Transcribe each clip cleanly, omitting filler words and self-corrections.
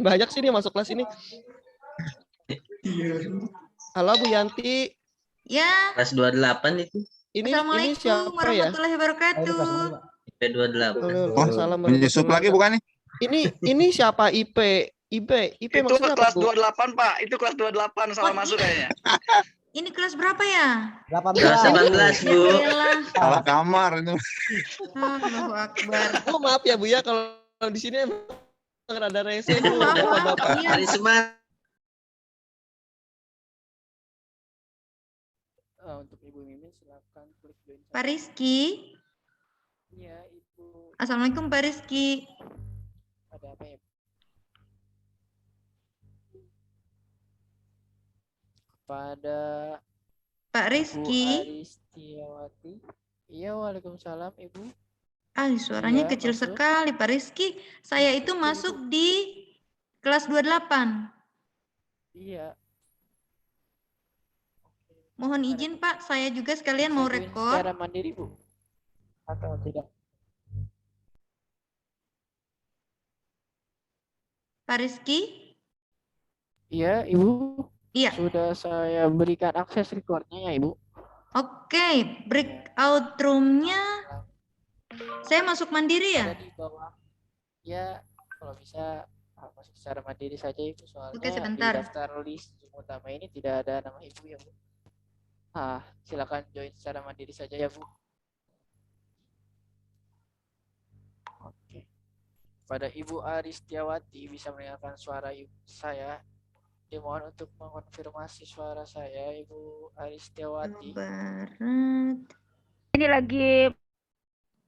banyak sih nih masuk kelas ini. Halo Bu Yanti. Ya. Kelas 28 itu. Ini siapa ya? Warahmatullahi wabarakatuh. IP 28. Waalaikumsalam Yusuf lagi bukan nih? Ini siapa IP? IP itu maksudnya kelas apa, Bu? 28 Pak, itu kelas 28 salah masuk kayaknya. Ini kelas berapa ya? 18 Bu. Salah kamar itu. Allahu Akbar. Oh maaf ya Bu ya kalau di sini emang rada rese Bu. Maaf. Hari semangat. Untuk Ibu Mimin silakan klik join. Pak Rizky. Iya, Ibu. Assalamualaikum Pak Rizky. Ada apa ya? Kepada Pak Rizky. Bu Aristiawati. Iya, waalaikumsalam Ibu. Suaranya Iya, kecil masuk. sekali Pak Rizky. Saya itu masuk di kelas 28. Iya. Mohon izin Pak, saya juga sekalian mau Join rekod. secara mandiri Bu. Atau tidak? Pak Rizky. Iya, Ibu. Iya. Sudah saya berikan akses recordnya ya Ibu. Oke, breakout room-nya saya masuk mandiri ya? Ada di bawah. Ya, kalau bisa masuk secara mandiri saja Ibu, soalnya Oke, sebentar. di daftar list Zoom utama ini tidak ada nama Ibu ya Bu. Silakan join secara mandiri saja ya Bu. Oke. Pada Ibu Aristiawati bisa mendengarkan suara Ibu saya. Dimohon untuk mengonfirmasi suara saya, Ibu Aristiawati. Barat. Ini lagi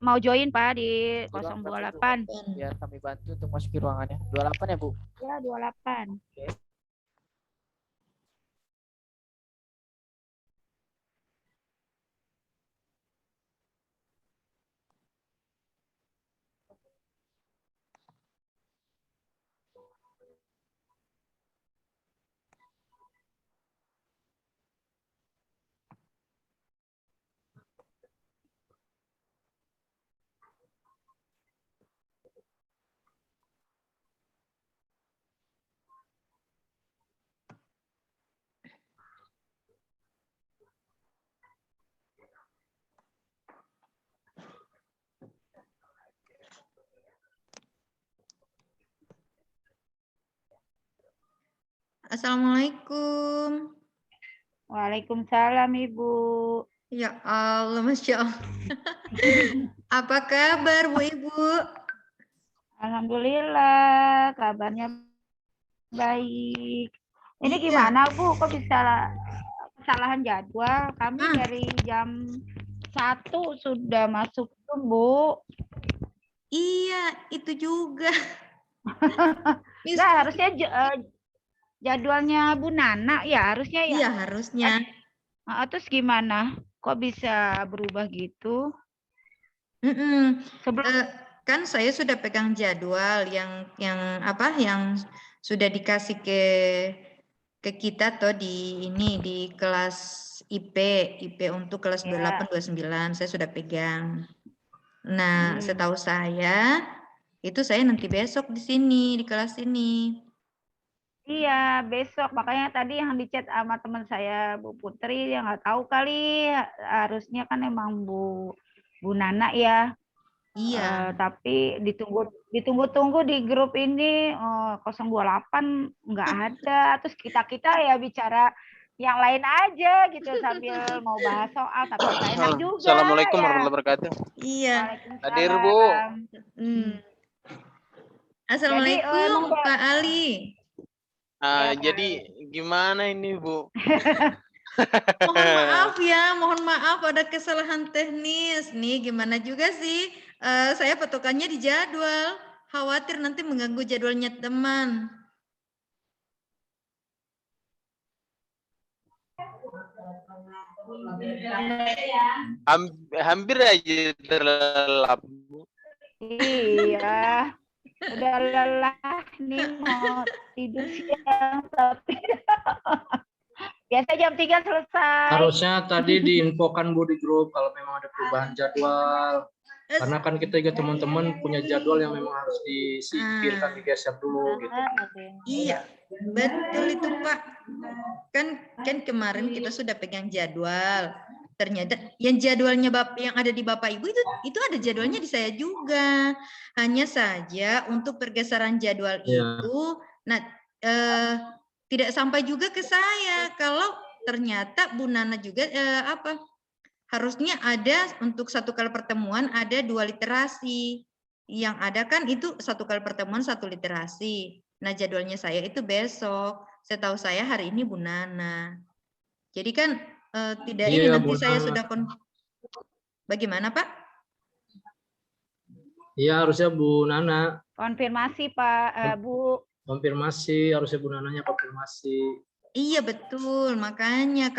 mau join Pak di Ruang 028. Biar kami bantu untuk masuki ruangannya. 28 ya Bu? Ya, 28. Oke. Assalamualaikum. Waalaikumsalam Ibu. Ya Allah, Masya Allah. Apa kabar Bu Ibu? Alhamdulillah, kabarnya baik. Ini Iya. gimana Bu? Kok bisa kesalahan jadwal? Kami dari jam 1 sudah masuk tuh, Bu. Iya, itu juga. Nah, harusnya jadwalnya Bu Nana ya, harusnya ya. Iya, harusnya. Terus gimana? Kok bisa berubah gitu? Kan saya sudah pegang jadwal yang sudah dikasih ke kita toh di kelas IP untuk kelas 28 29 saya sudah pegang. Nah, setahu saya itu saya nanti besok di sini di kelas ini. Iya, besok. Makanya tadi yang di chat sama teman saya, Bu Putri, yang nggak tahu kali. Harusnya kan emang Bu Nana ya. Iya. Tapi ditunggu-tunggu di grup ini 028 nggak ada. Terus kita ya bicara yang lain aja gitu sambil mau bahas soal. Tapi nggak enak juga. Assalamualaikum ya. warahmatullahi wabarakatuh. Iya. Hadir Bu. Assalamualaikum Pak Ali. Jadi gimana ini Bu? Mohon maaf ada kesalahan teknis nih. Gimana juga sih? Saya patokannya di jadwal. Khawatir nanti mengganggu jadwalnya teman. Hampir aja terlelap Bu. Iya. Udah lelah nih mau tidur siang tapi biasa jam 3 selesai. Harusnya tadi diinfokan Bu di grup kalau memang ada perubahan jadwal. Karena kan kita juga teman-teman punya jadwal yang memang harus disingkirkan, digeser dulu gitu. Iya, betul itu Pak. Kan kemarin kita sudah pegang jadwal. Ternyata yang jadwalnya yang ada di Bapak Ibu itu ada jadwalnya di saya juga. Hanya saja untuk pergeseran jadwal itu, nah tidak sampai juga ke saya. Kalau ternyata Bu Nana juga harusnya ada untuk satu kali pertemuan ada 2 literasi. Yang ada kan itu satu kali pertemuan 1 literasi. Nah jadwalnya saya itu besok. Setahu saya hari ini Bu Nana. Jadi kan tidak ini nanti saya sudah bagaimana Pak? Iya harusnya Bu Nana. Konfirmasi Pak, Bu. Konfirmasi harusnya Bu Nananya konfirmasi. Iya betul, makanya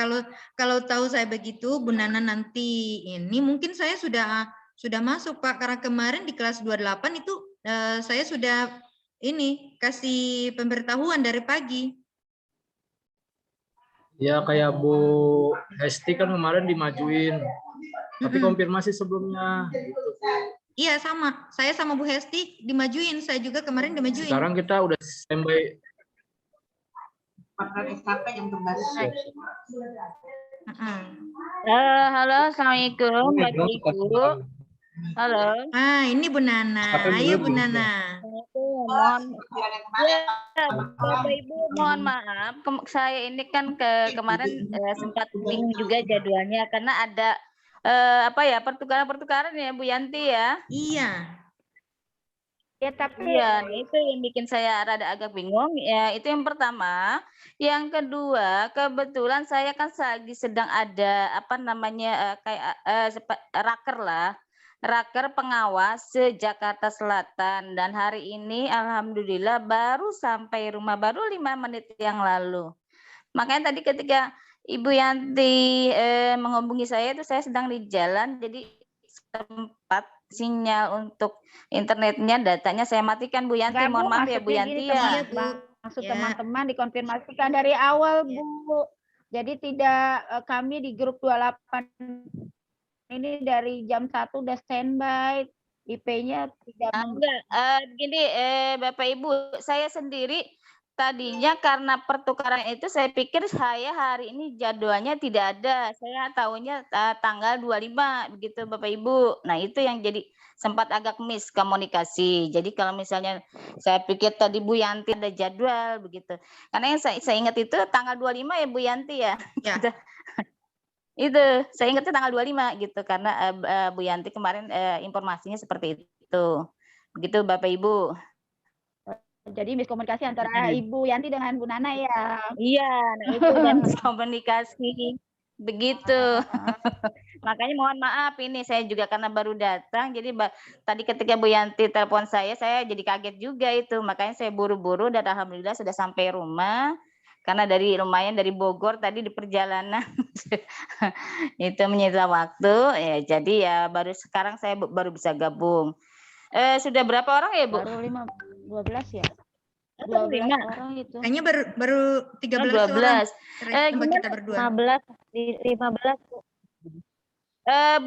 kalau tahu saya begitu Bu Nana nanti ini mungkin saya sudah masuk Pak, karena kemarin di kelas 28 itu saya sudah ini kasih pemberitahuan dari pagi. Ya kayak Bu Hesti kan kemarin dimajuin, tapi konfirmasi sebelumnya. Gitu. Iya sama, saya sama Bu Hesti dimajuin, saya juga kemarin dimajuin. Sekarang kita udah standby. Halo, assalamualaikum Bapak Ibu. Halo. Ini Bu Nana. Ayo Bu Nana. Bapak Ibu mohon maaf, saya ini kan kemarin sempat bingung juga jadwalnya karena ada pertukaran ya Bu Yanti ya. Iya. Ya tapi ya itu yang bikin saya rada agak bingung ya, itu yang pertama. Yang kedua, kebetulan saya kan lagi sedang ada raker pengawas se-Jakarta Selatan, dan hari ini alhamdulillah baru sampai rumah baru 5 menit yang lalu. Makanya tadi ketika Ibu Yanti menghubungi saya itu saya sedang di jalan, jadi sempat sinyal untuk internetnya, datanya saya matikan Bu Yanti. Mohon maaf ya Bu Yanti ya. Maksud teman-teman dikonfirmasikan dari awal Bu. Jadi tidak kami di grup 28 ini dari jam 1 udah standby. IP-nya tidak enggak. Begini Bapak Ibu, saya sendiri tadinya karena pertukaran itu saya pikir saya hari ini jadwalnya tidak ada. Saya tahunya tanggal 25 begitu Bapak Ibu. Nah, itu yang jadi sempat agak miskomunikasi. Jadi kalau misalnya saya pikir tadi Bu Yanti ada jadwal begitu. Karena yang saya ingat itu tanggal 25 ya Bu Yanti ya. Ya. Itu saya ingatnya tanggal 25 gitu karena Bu Yanti kemarin informasinya seperti itu. Begitu Bapak Ibu. Jadi miskomunikasi antara Ibu Yanti dengan Bu Nana ya. Iya, nah itu kan miskomunikasi. Begitu. Makanya mohon maaf ini saya juga karena baru datang. Jadi tadi ketika Bu Yanti telepon saya jadi kaget juga itu. Makanya saya buru-buru dan alhamdulillah sudah sampai rumah. Karena lumayan dari Bogor tadi di perjalanan itu menyita waktu ya, jadi ya baru sekarang saya baru bisa gabung. Sudah berapa orang ya Bu? Baru 12 ya. 12 orang itu. Kayaknya baru 13 orang. Kita berdua. 15 Bu.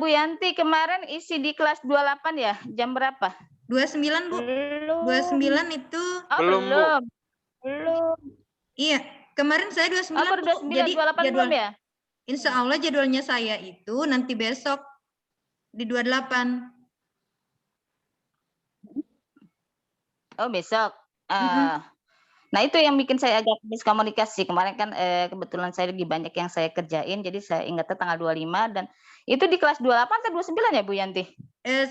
Bu Yanti kemarin isi di kelas 28 ya? Jam berapa? 29 Bu. Belum. 29 itu. Belum. Iya. Kemarin saya 29, Bu. Jadi 28 belum ya? Insya Allah jadwalnya saya itu nanti besok di 28. Oh besok. Nah itu yang bikin saya agak miskomunikasi. Kemarin kan kebetulan saya lagi banyak yang saya kerjain, jadi saya ingatnya tanggal 25 dan itu di kelas 28 atau 29 ya Bu Yanti?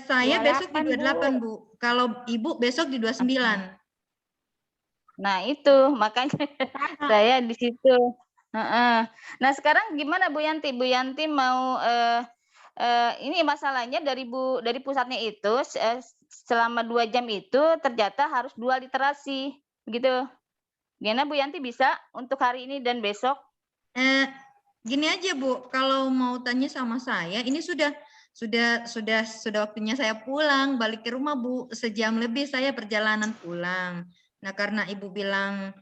Saya besok di 28 Bu. Kalau Ibu besok di 29. Nah itu makanya saya di situ. Nah sekarang gimana Bu Yanti? Bu Yanti mau ini masalahnya dari pusatnya itu selama 2 jam itu ternyata harus 2 literasi begitu. Gimana Bu Yanti bisa untuk hari ini dan besok? Gini aja Bu, kalau mau tanya sama saya, ini sudah waktunya saya pulang balik ke rumah Bu. Sejam lebih saya perjalanan pulang. Nah, karena Ibu bilang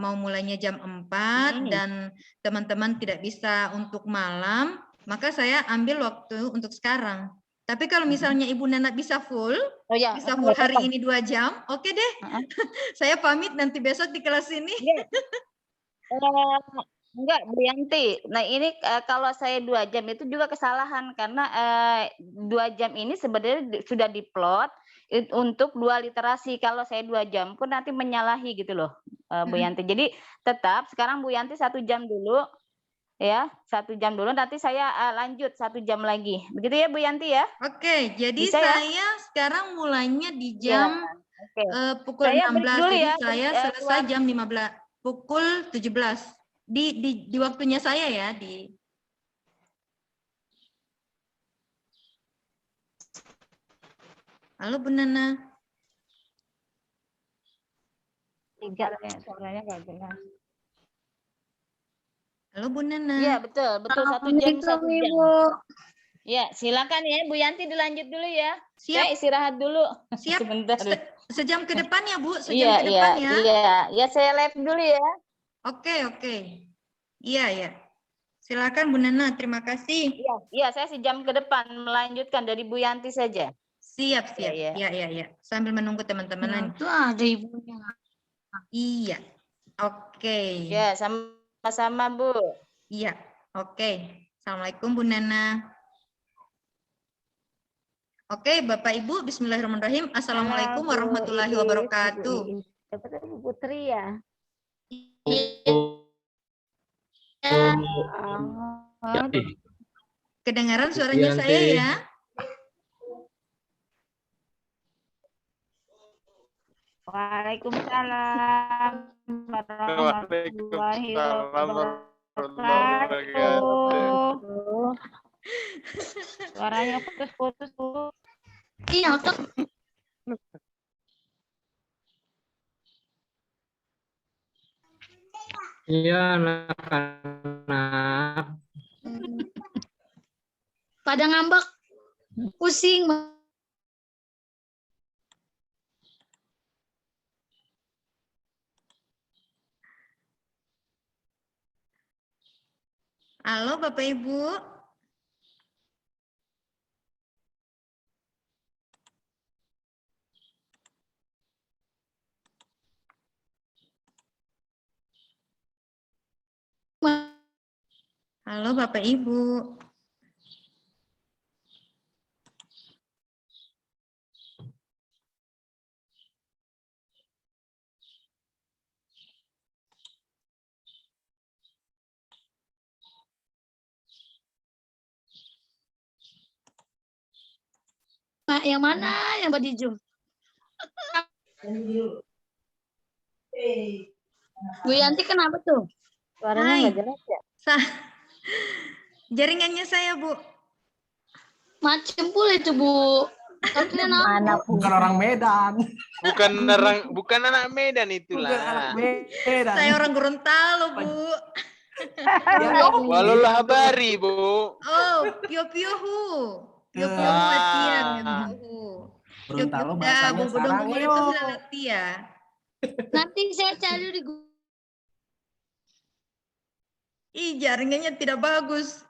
mau mulainya jam 4 dan teman-teman tidak bisa untuk malam, maka saya ambil waktu untuk sekarang. Tapi kalau misalnya Ibu Nana bisa full, Oh ya, bisa full hari ini 2 jam, oke deh. Saya pamit nanti besok di kelas ini. Enggak, Bu Yanti. Nah ini kalau saya 2 jam itu juga kesalahan karena 2 jam ini sebenarnya sudah diplot untuk 2 literasi. Kalau saya 2 jam pun nanti menyalahi gitu loh, Bu Yanti. Jadi tetap sekarang Bu Yanti 1 jam dulu. Ya, 1 jam dulu, nanti saya lanjut 1 jam lagi. Begitu ya Bu Yanti ya? Oke, jadi Bisa ya? saya sekarang mulainya di jam Oke. pukul Saya 16, break dulu jadi ya, saya selesai jam 15, pukul 17. Di waktunya saya ya, di Halo Bu Nana. Suaranya nggak jelas. Halo Bu Nana. Iya, betul 1 jam 1 jam. Ya, silakan ya Bu Yanti dilanjut dulu ya. Saya istirahat dulu. Siap. Sebentar. Sejam ke depan ya Bu, sejam Iya, ke depan ya. Iya, ya saya live dulu ya. Oke. Iya. Silakan Bu Nana, terima kasih. Iya, saya sejam ke depan melanjutkan dari Bu Yanti saja. Siap. Iya. Sambil menunggu teman-teman. Itu ada ibunya. Iya. Oke. Ya, sama-sama Bu. Iya. Oke. Assalamualaikum Bu Nana. Oke, Bapak Ibu, bismillahirrahmanirrahim. Assalamualaikum warahmatullahi wabarakatuh. Bu Putri ya? Kedengaran suaranya saya ya? Waalaikumsalam warahmatullahi wabarakatuh. Suaranya putus-putus, Bu. Iya, Iya, anak-anak. pada ngambek, pusing. Halo Bapak Ibu. Halo Bapak Ibu. Yang mana yang buat di Zoom? Bu Yanti kenapa tuh? Suaranya nggak jelas ya? Jaringannya saya, Bu. Macem pula itu, Bu. Mana Bukan orang Medan. Bukan anak Medan itulah. Bukan anak Medan. Saya orang Gorontalo, Bu. Walau habari, Bu. Oh, pio-pio hu. Pio-pio hu latihan. Gorontalo bahasanya sarang itu latihan. Nanti saya cari di Google. Ih, jaringannya tidak bagus.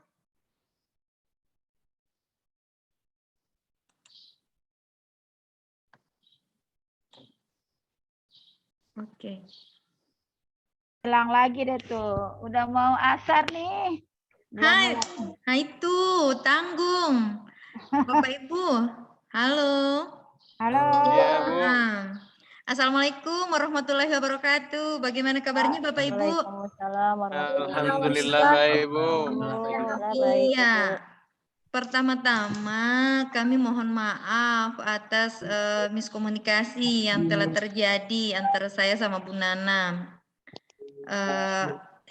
Oke. Hilang lagi deh tuh. Udah mau asar nih. Hai. Nah itu, tanggung. Bapak Ibu. Halo. Halo. Ya, Bu. Assalamualaikum warahmatullahi wabarakatuh. Bagaimana kabarnya Bapak Ibu? Waalaikumsalam warahmatullahi Alhamdulillah baik, Bu. Iya. Pertama-tama kami mohon maaf atas miskomunikasi yang telah terjadi antara saya sama Bu Nana.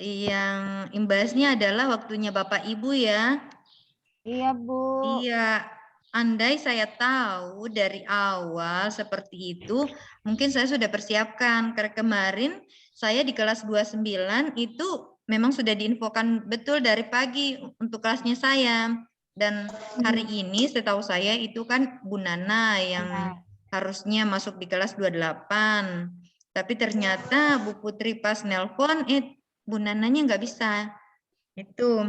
Yang imbasnya adalah waktunya Bapak Ibu ya. Iya, Bu. Iya. Andai saya tahu dari awal seperti itu, mungkin saya sudah persiapkan. Karena kemarin saya di kelas 29 itu memang sudah diinfokan betul dari pagi untuk kelasnya saya. Dan hari ini setahu saya itu kan Bu Nana yang harusnya masuk di kelas 28. Tapi ternyata Bu Putri pas nelpon, Bu Nananya nggak bisa. Itu.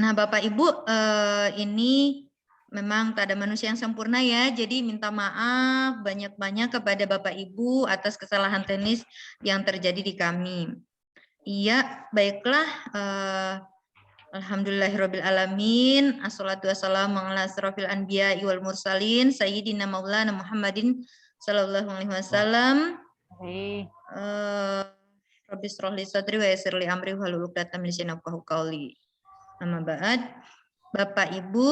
Nah Bapak Ibu ini memang tak ada manusia yang sempurna ya, jadi minta maaf banyak-banyak kepada Bapak Ibu atas kesalahan teknis yang terjadi di kami. Iya, baiklah. Alhamdulillahirabbil alamin. Assalatu wassalamu ala asrofil anbiya'i wal mursalin sayyidina maulana Muhammadin sallallahu alaihi wasallam. Rabbi shrah li sadri wa yassir li amri wahlul 'uqdatam min lisani yafqahu qawli. Amma ba'd. Bapak Ibu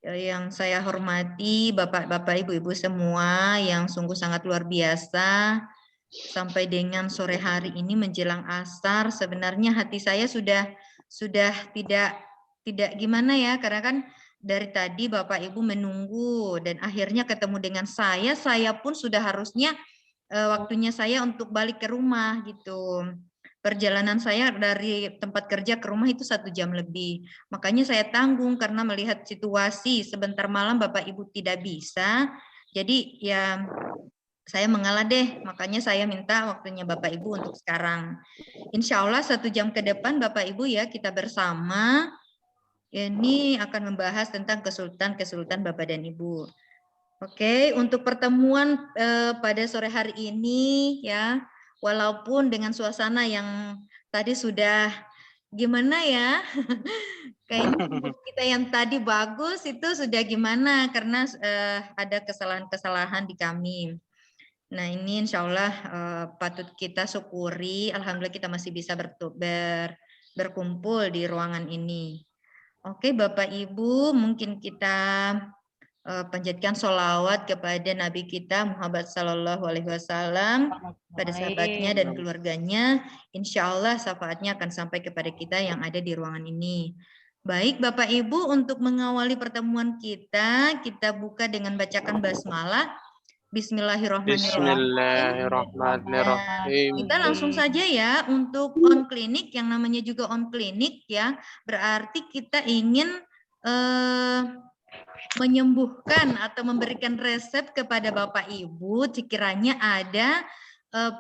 yang saya hormati, Bapak-bapak, Ibu-ibu semua yang sungguh sangat luar biasa. Sampai dengan sore hari ini menjelang asar, sebenarnya hati saya sudah tidak gimana ya, karena kan dari tadi Bapak Ibu menunggu dan akhirnya ketemu dengan saya pun sudah harusnya waktunya saya untuk balik ke rumah gitu. Perjalanan saya dari tempat kerja ke rumah itu 1 jam lebih. Makanya saya tanggung karena melihat situasi sebentar malam Bapak Ibu tidak bisa. Jadi ya saya mengalah deh, makanya saya minta waktunya Bapak Ibu untuk sekarang. Insya Allah 1 jam ke depan Bapak Ibu ya kita bersama ini akan membahas tentang kesulitan Bapak dan Ibu. Oke, untuk pertemuan pada sore hari ini ya, walaupun dengan suasana yang tadi sudah gimana ya, kayaknya kita yang tadi bagus itu sudah gimana karena ada kesalahan-kesalahan di kami. Nah ini insya Allah patut kita syukuri, alhamdulillah kita masih bisa berkumpul di ruangan ini. Oke Bapak Ibu, mungkin kita panjatkan sholawat kepada Nabi kita Muhammad Sallallahu Alaihi Wasallam, pada sahabatnya dan keluarganya. Insya Allah syafaatnya akan sampai kepada kita yang ada di ruangan ini. Baik Bapak Ibu, untuk mengawali pertemuan kita buka dengan bacakan basmalah. Bismillahirrahmanirrahim. Kita langsung saja ya untuk on klinik, yang namanya juga on klinik ya, berarti kita ingin menyembuhkan atau memberikan resep kepada Bapak Ibu sekiranya ada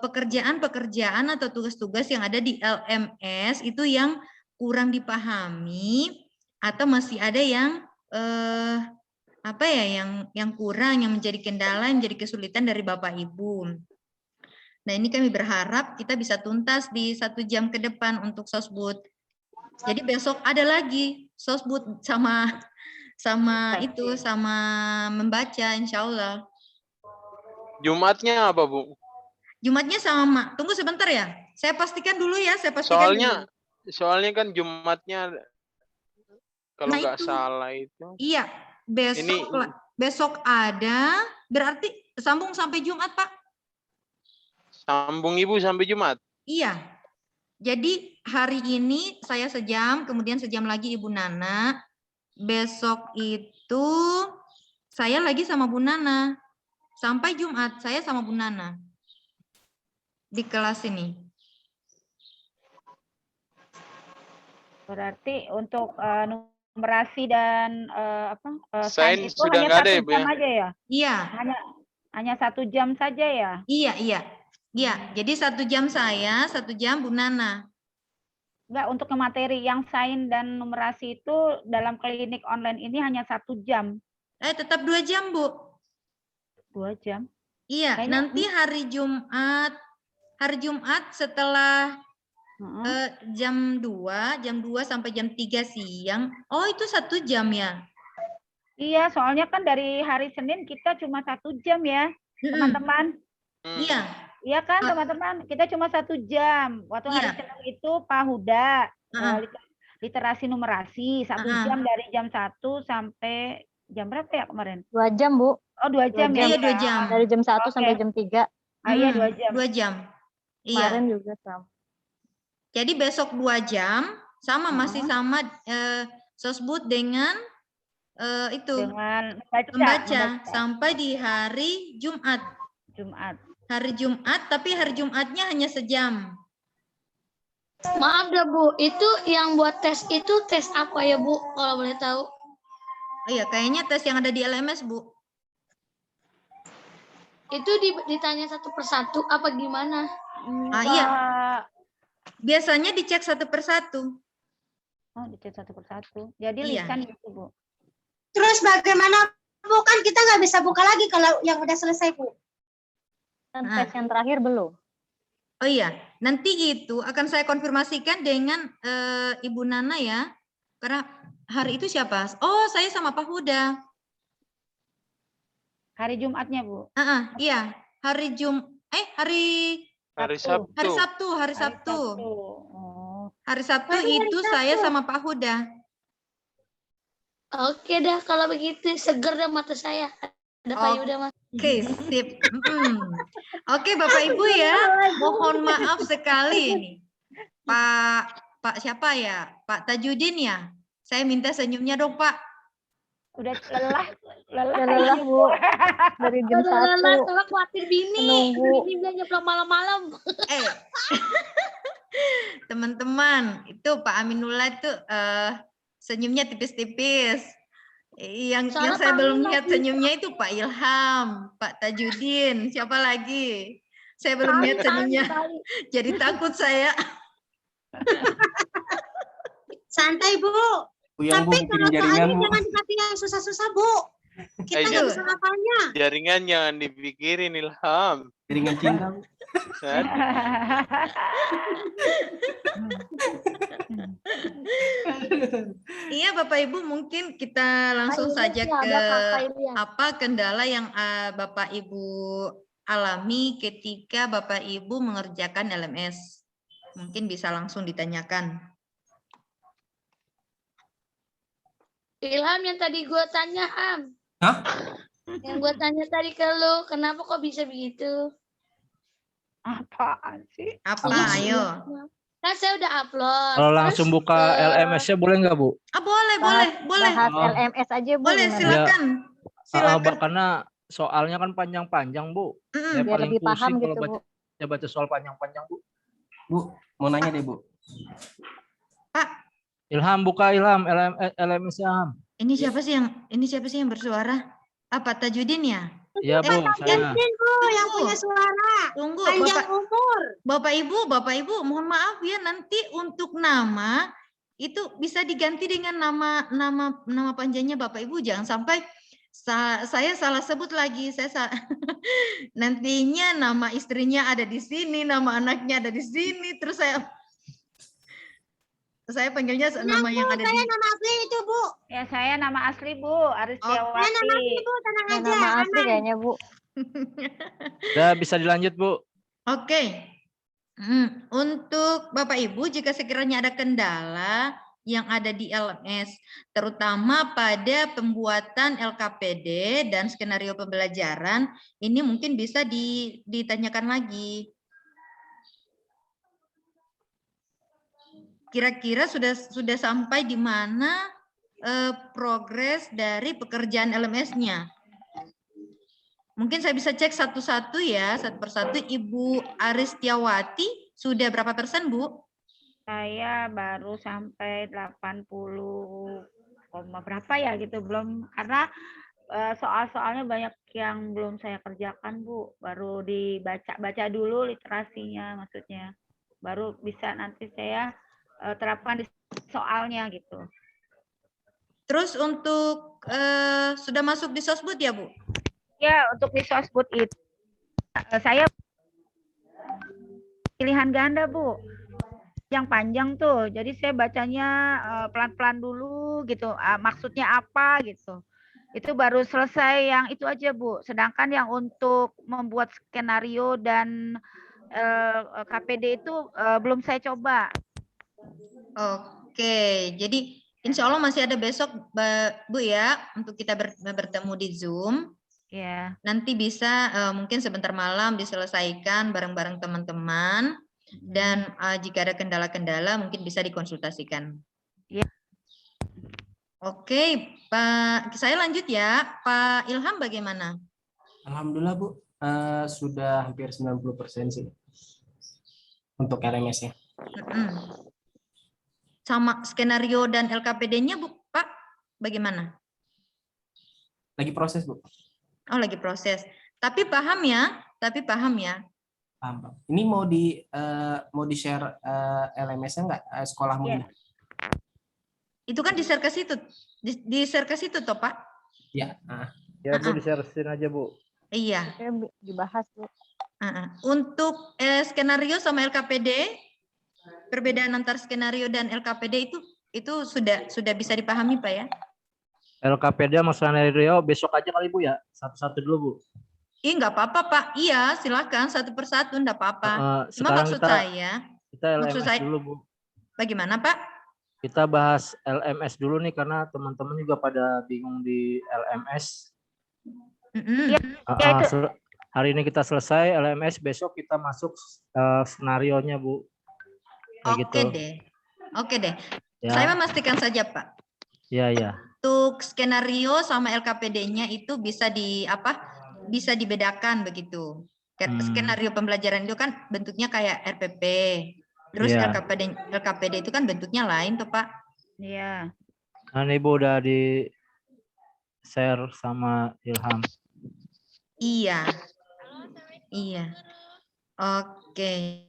pekerjaan-pekerjaan atau tugas-tugas yang ada di LMS itu yang kurang dipahami atau masih ada yang yang kurang, yang menjadi kendala, yang menjadi kesulitan dari Bapak Ibu. Nah ini kami berharap kita bisa tuntas di 1 jam ke depan untuk sosbud. Jadi besok ada lagi sosbud sama membaca insya Allah. Jumatnya apa Bu? Jumatnya sama. Tunggu sebentar ya. Saya pastikan dulu ya. Soalnya kan Jumatnya kalau nggak salah itu. Iya. Besok ada, berarti sambung sampai Jumat, Pak? Sambung Ibu sampai Jumat? Iya. Jadi hari ini saya sejam, kemudian sejam lagi Ibu Nana. Besok itu saya lagi sama Bu Nana. Sampai Jumat saya sama Bu Nana. Di kelas ini. Berarti untuk numerasi dan sains itu sudah hanya nggak ada 1 jam aja ya? Iya. Hanya 1 jam saja ya? Iya. Jadi 1 jam saya, 1 jam Bu Nana. Enggak, untuk ke materi yang sains dan numerasi itu dalam klinik online ini hanya 1 jam. Tetap 2 jam, Bu. 2 jam? Iya, nanti hari Jumat setelah jam 2 sampai jam 3 siang. Oh, itu 1 jam ya? Iya, soalnya kan dari hari Senin kita cuma 1 jam ya, teman-teman. Iya. Iya kan, teman-teman? Kita cuma 1 jam. Waktu hari Senin itu Pak Huda, literasi numerasi, 1 jam dari jam 1 sampai jam berapa ya kemarin? 2 jam, Bu. Oh, 2 jam ya? Iya, 2 jam. Dari jam 1 sampai jam 3. Iya, 2 jam. 2 jam. Iya. Kemarin juga sama. Jadi besok 2 jam, masih sama sosbud dengan dengan membaca sampai di hari Jumat. Hari Jumat, tapi hari Jumatnya hanya sejam. Maaf dah Bu, itu yang buat tes itu tes apa ya Bu, kalau boleh tahu? Oh iya, kayaknya tes yang ada di LMS Bu. Itu ditanya satu persatu apa gimana? Iya. Biasanya dicek 1 persatu. Oh, dicet satu persatu. Jadi Iya. lisan itu, Bu. Terus bagaimana Bu? Kan kita nggak bisa buka lagi kalau yang udah selesai, Bu. Dan tes yang terakhir belum. Oh iya, nanti itu akan saya konfirmasikan dengan Ibu Nana ya. Karena hari itu siapa? Oh, saya sama Pak Huda. Hari Jumatnya, Bu. Iya, hari Hari Sabtu. Hari Sabtu. Oh. Hari Sabtu Hari itu Sabtu. saya sama Pak Huda. Oke dah kalau begitu seger dah mata saya. Ada Pak Yuda Mas. Oke, sip. Oke, Bapak Ibu ya, mohon maaf sekali ini. Pak siapa ya? Pak Tajudin ya? Saya minta senyumnya dong, Pak. Udah lelah Lelah, Bu. Dari jam 1. Sama khawatir bini. Menunggu. Bini belanja pulang malam-malam. Teman-teman, itu Pak Aminullah itu senyumnya tipis-tipis. Yang Soalnya saya belum kangen lihat lagi. senyumnya itu Pak Ilham, Pak Tajudin, siapa lagi? Saya belum lihat senyumnya. Jadi takut saya. Santai, Bu. Yang Tapi Bu bikin kalau jaringan, soalnya Bu. jangan dikasih yang susah-susah, Bu. Kita nggak bisa ngapalnya. Jaringan jangan dipikirin, Ilham. Jaringan cinta, Bu. Kan? Iya Bapak Ibu, mungkin kita langsung Pak saja Ilham ke ya, ada Kakak Ilham. apa kendala yang Bapak Ibu alami ketika Bapak Ibu mengerjakan LMS. Mungkin bisa langsung ditanyakan. Ilham yang tadi gue tanya, Ham. Hah? Yang gue tanya tadi ke lu, kenapa kok bisa begitu? Apaan sih? Apa? Iya. Ayo. Kan saya udah upload. Kalau langsung Terus, buka LMS-nya boleh nggak, Bu? Boleh. Bahas Oh. LMS aja, Bu. Boleh, gimana? silakan. Silakan. Karena soalnya kan panjang-panjang, Bu. Saya Biar paling lebih paham pusing gitu, kalau Bu. baca soal panjang-panjang, Bu. Bu, mau nanya deh, Bu. Ilham, buka Ilham, LMS-nya, Ham. Ini siapa sih yang bersuara? Apa Tajudin ya? Iya, Bu, saya. Tajudin, Bu, yang punya suara. Tunggu, Panjang umur. Bapak Ibu, mohon maaf ya, nanti untuk nama itu bisa diganti dengan nama panjangnya Bapak Ibu, jangan sampai saya salah sebut lagi. Nantinya nama istrinya ada di sini, nama anaknya ada di sini, terus saya panggilnya nama yang ada Saya di. nama asli itu, Bu. Ya, saya nama asli, Bu. Aristiawati. Saya nama asli, Bu. Tenang Ya, aja. nama asli aman. kayaknya, Bu. Udah bisa dilanjut, Bu. Oke. Untuk Bapak Ibu, jika sekiranya ada kendala yang ada di LMS, terutama pada pembuatan LKPD dan skenario pembelajaran, ini mungkin bisa ditanyakan lagi. Kira-kira sudah sampai di mana progres dari pekerjaan LMS-nya? Mungkin saya bisa cek satu-satu ya, satu persatu. Ibu Aristiawati sudah berapa persen, Bu? Saya baru sampai 80, berapa ya gitu, belum, karena soal-soalnya banyak yang belum saya kerjakan, Bu. Baru dibaca dulu literasinya, maksudnya. Baru bisa nanti saya terapkan di soalnya gitu. Terus untuk sudah masuk di Sosbud ya, Bu? Ya, untuk di Sosbud itu saya pilihan ganda, Bu. Yang panjang tuh. Jadi saya bacanya pelan-pelan dulu gitu. Maksudnya apa gitu. Itu baru selesai yang itu aja, Bu. Sedangkan yang untuk membuat skenario dan KPD itu belum saya coba. Oke, jadi insya Allah masih ada besok, Bu ya, untuk kita bertemu di Zoom. Ya. Nanti bisa mungkin sebentar malam diselesaikan bareng-bareng teman-teman. Dan jika ada kendala-kendala mungkin bisa dikonsultasikan. Ya. Oke, Pak, saya lanjut ya. Pak Ilham bagaimana? Alhamdulillah, Bu. Sudah hampir 90% sih. Untuk LMS-nya. Sama skenario dan LKPD-nya, Bu, Pak, bagaimana? Lagi proses, Bu. Oh, lagi proses. Tapi paham ya? Paham. Ini mau di share LMS-nya nggak? Sekolahmu ini? Itu kan di-share ke situ. Di-share ke situ toh, Pak? Ya. Ya Bu, di-share aja Bu. Iya. Dibahas Bu. Untuk skenario sama LKPD, perbedaan antar skenario dan LKPD itu sudah bisa dipahami Pak ya? LKPD sama skenario besok aja kali Bu ya, satu-satu dulu Bu. Nggak apa-apa Pak. Iya, silakan satu persatu, nggak apa-apa. Cuma maksud kita LMS dulu Bu. Bagaimana Pak? Kita bahas LMS dulu nih karena teman-teman juga pada bingung di LMS. Hari ini kita selesai LMS, besok kita masuk skenarionya Bu. Oke deh. Ya. Saya memastikan saja Pak. Iya. Untuk skenario sama LKPD-nya itu bisa bisa dibedakan begitu. Skenario pembelajaran itu kan bentuknya kayak RPP. Terus LKPD itu kan bentuknya lain tuh Pak. Iya. Nah ini Bu udah di share sama Ilham. Iya. Oke.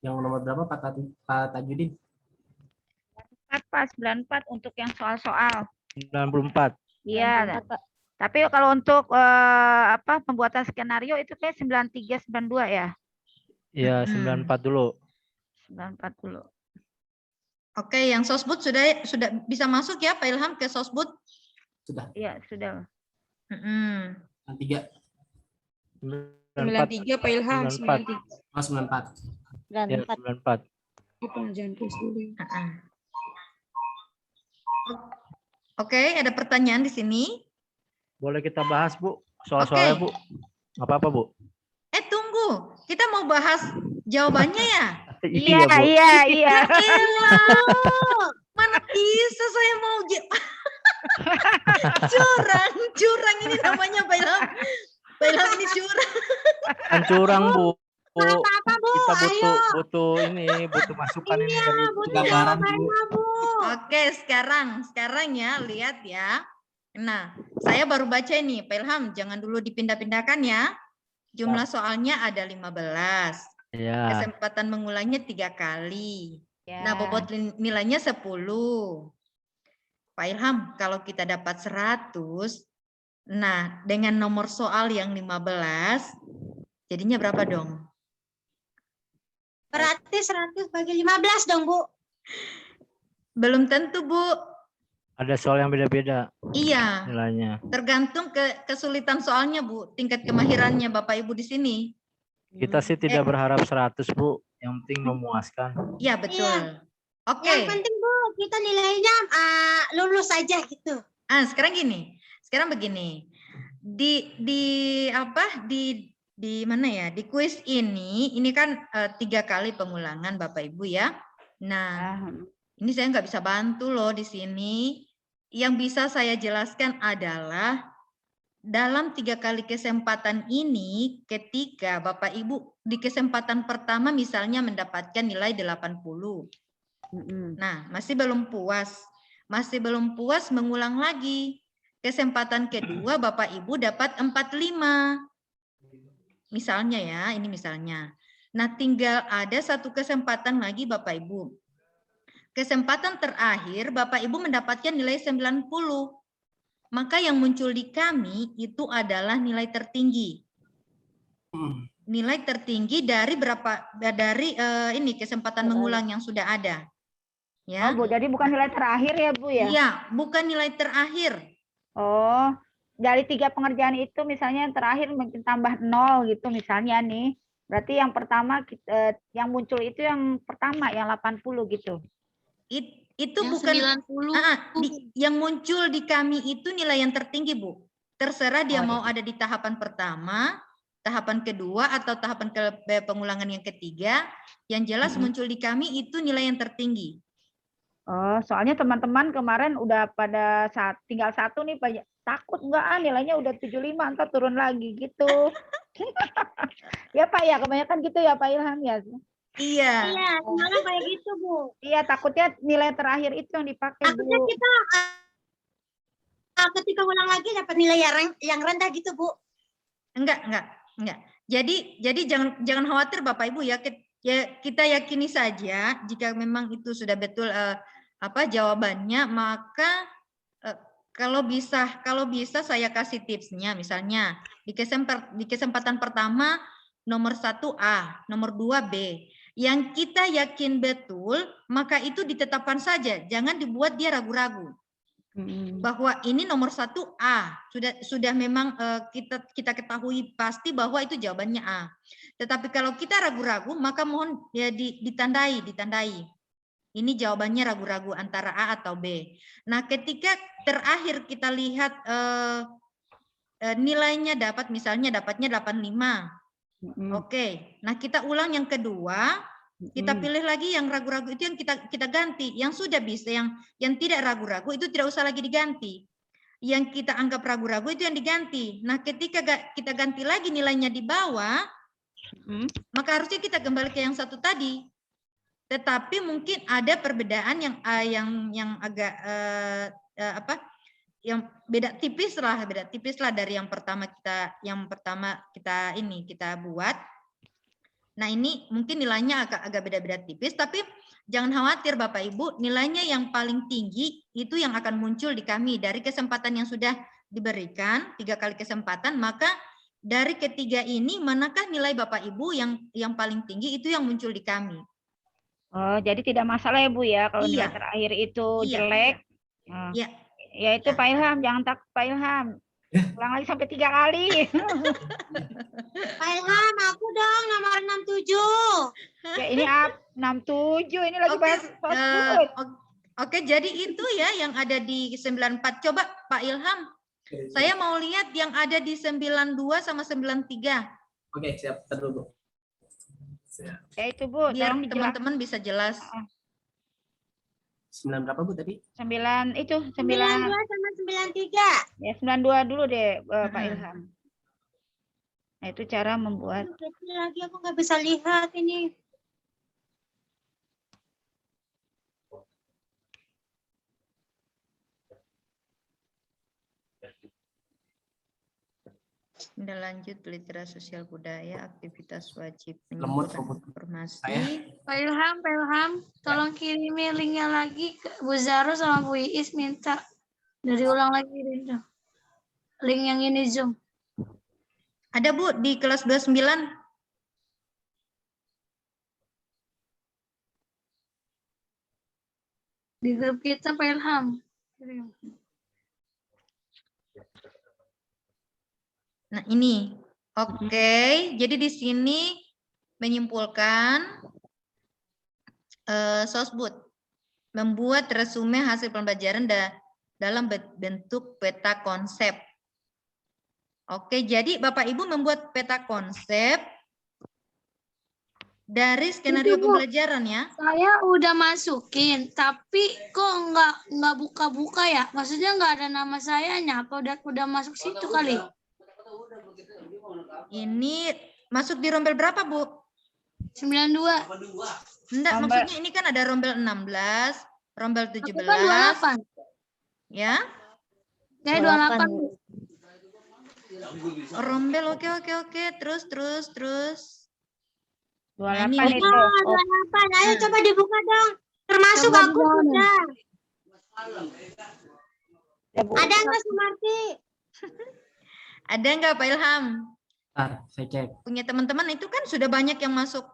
Yang nomor berapa Pak Tajudin? 94 untuk yang soal-soal. 94. Iya. Tapi kalau untuk pembuatan skenario itu kayak 93 92 ya? Iya, 94 dulu. 94 dulu. Oke, yang sosbud sudah bisa masuk ya Pak Ilham ke sosbud? Sudah. Iya, sudah. 93. 93 Pak Ilham, 93. 94. 94. Jangan tulis dulu. Oke, ada pertanyaan di sini? Boleh kita bahas Bu, soal-soalnya Bu. Nggak apa-apa Bu. Tunggu, kita mau bahas jawabannya ya? Iya. Mana bisa saya mau curang ini namanya Pak Ilham. Pak Ilham ini curang. Kan curang Bu. Kita butuh masukan ini dari gambaran Bu. Oke, sekarang ya lihat ya. Nah, saya baru baca ini Pak Ilham, jangan dulu dipindah-pindahkan ya. Jumlah soalnya ada 15. Ya. Kesempatan mengulangnya 3 kali. Ya. Nah, bobot nilainya 10. Pak Ilham, kalau kita dapat 100, nah dengan nomor soal yang 15, jadinya berapa dong? Berarti 100 bagi 15 dong, Bu. Belum tentu, Bu. Ada soal yang beda-beda. Iya. Nilainya. Tergantung kesulitan soalnya, Bu. Tingkat kemahirannya Bapak Ibu di sini. Kita sih tidak berharap 100, Bu. Yang penting memuaskan. Iya, betul. Iya. Oke. Yang penting, Bu, kita nilainya lulus aja gitu. Sekarang begini. Di mana ya? Di kuis ini kan 3 kali pengulangan Bapak Ibu ya. Nah, ini saya nggak bisa bantu loh di sini. Yang bisa saya jelaskan adalah dalam 3 kali kesempatan ini, ketika Bapak Ibu di kesempatan pertama misalnya mendapatkan nilai 80. Nah, masih belum puas mengulang lagi. Kesempatan kedua Bapak Ibu dapat 45. Misalnya ya, ini misalnya. Nah, tinggal ada 1 kesempatan lagi Bapak Ibu. Kesempatan terakhir Bapak Ibu mendapatkan nilai 90. Maka yang muncul di kami itu adalah nilai tertinggi. Nilai tertinggi dari ini kesempatan mengulang yang sudah ada. Ya. Bu, jadi bukan nilai terakhir ya, Bu ya? Iya, bukan nilai terakhir. Oh, dari 3 pengerjaan itu misalnya yang terakhir mungkin tambah 0 gitu misalnya nih. Berarti yang pertama yang muncul itu yang pertama yang 80 gitu. Itu yang bukan 90. yang muncul di kami itu nilai yang tertinggi, Bu. Terserah dia mau iya. ada di tahapan pertama, tahapan kedua atau tahapan pengulangan yang ketiga, yang jelas muncul di kami itu nilai yang tertinggi. Oh, soalnya teman-teman kemarin udah pada tinggal 1 nih, takut enggak nilainya udah 75 entar turun lagi gitu. Ya Pak ya, kebanyakan gitu ya Pak Ilham ya. Iya. Iya, malah kayak gitu, Bu. Iya, takutnya nilai terakhir itu yang dipakai, Takutnya Bu. kita ketika ulang lagi dapat nilai yang rendah gitu, Bu? Enggak. Jadi jangan khawatir Bapak Ibu ya. Kita yakini saja jika memang itu sudah betul jawabannya, maka kalau bisa saya kasih tipsnya, misalnya di kesempatan pertama nomor 1 A, nomor 2 B. Yang kita yakin betul, maka itu ditetapkan saja, jangan dibuat dia ragu-ragu. Bahwa ini nomor 1 A, sudah memang kita ketahui pasti bahwa itu jawabannya A. Tetapi kalau kita ragu-ragu, maka mohon ya ditandai. Ini jawabannya ragu-ragu antara A atau B. Nah, ketika terakhir kita lihat nilainya dapatnya 85. Oke. Nah, kita ulang yang kedua, kita pilih lagi yang ragu-ragu itu yang kita ganti. Yang sudah bisa, yang tidak ragu-ragu itu tidak usah lagi diganti. Yang kita anggap ragu-ragu itu yang diganti. Nah, ketika kita ganti lagi nilainya di bawah, maka harusnya kita kembali ke yang satu tadi. Tetapi mungkin ada perbedaan yang agak yang beda tipis lah dari yang pertama kita buat. Nah, ini mungkin nilainya agak beda-beda tipis, tapi jangan khawatir Bapak Ibu, nilainya yang paling tinggi itu yang akan muncul di kami dari kesempatan yang sudah diberikan 3 kali kesempatan, maka dari ketiga ini manakah nilai Bapak Ibu yang paling tinggi itu yang muncul di kami. Oh, jadi tidak masalah ya Bu ya kalau nilai terakhir itu jelek. Iya. Ya itu Pak Ilham, jangan takut Pak Ilham. Ulang lagi sampai 3 kali. Pak Ilham, aku dong nomor 67. Ya ini 67, ini lagi bahas Oke, jadi itu ya yang ada di 94. Coba Pak Ilham, saya mau lihat yang ada di 92 sama 93. Oke, siap. Terus Bu. Ya itu Bu, biar teman-teman bisa jelas. 9 berapa Bu tadi? 9 itu 92 sama 93. Ya 92 dulu deh Pak Ilham. Nah itu cara membuat. Lagi aku nggak bisa lihat ini. Udah lanjut literasi sosial budaya, aktivitas wajib Lemut, menyimpulkan informasi. Pak Ilham, tolong kirimi linknya lagi ke Bu Zaro sama Bu Iis, minta dari ulang lagi Rinda. Link yang ini Zoom. Ada Bu di kelas 29. Di grup kita Pak Ilham. Nah, ini. Oke, jadi di sini menyimpulkan Sosbud membuat resume hasil pembelajaran dalam bentuk peta konsep. Oke, jadi Bapak Ibu membuat peta konsep dari skenario pembelajaran ya. Saya udah masukin, tapi kok nggak buka-buka ya? Maksudnya nggak ada nama sayanya? Apa udah masuk situ kali? Ini masuk di rombel berapa, Bu? 92. Enggak, maksudnya ini kan ada rombel 16, rombel 17. Aku kan 28. Ya? Saya 28. Rombel, oke. Terus. 28 nah, ini itu. 28. Ayo coba dibuka dong. Termasuk Coba aku sudah. Ada nggak Sumarti? Ada nggak Pak Ilham? Bentar, saya cek. Punya teman-teman itu kan sudah banyak yang masuk.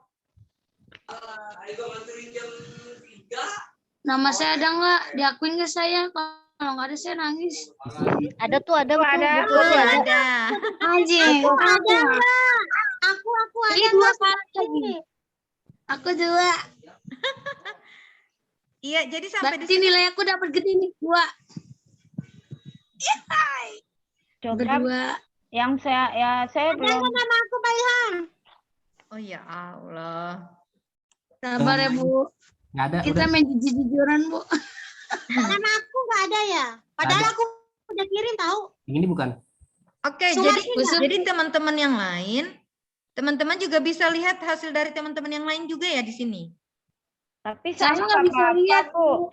Nama saya ada nggak? Diakuin ke saya. Kalau nggak ada saya nangis. Ada tuh, ada. Ada. Anjing. Ada nggak? Aku ada. Ini 2 kali. Aku 2. Iya, jadi sampai Berarti nilai aku dapat gede nih 2. Coba yang saya belum. Ada nama aku Pak Ilham. Oh ya Allah. Sabar ya Bu. Nggak ada. Kita Udah. main jujur-jujuran Bu. Nama aku nggak ada ya. Padahal aku udah kirim tahu. Yang ini bukan. Oke, jadi teman-teman yang lain, teman-teman juga bisa lihat hasil dari teman-teman yang lain juga ya di sini. Tapi Saya nggak bisa lihat Bu.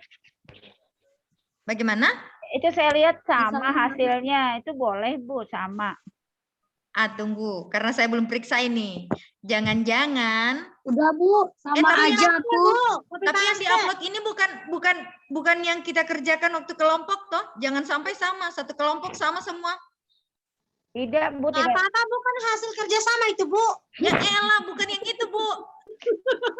Bagaimana? Itu saya lihat sama hasilnya. Itu boleh, Bu, sama. Tunggu, karena saya belum periksa ini. Jangan-jangan Udah Bu, sama tapi aja yang- aku. Tapi yang diupload ini bukan yang kita kerjakan waktu kelompok toh. Jangan sampai sama, satu kelompok sama semua. Tidak, Bu, Nggak tidak. apa-apa, bukan hasil kerja sama itu, Bu. Ya elah, bukan yang itu, Bu.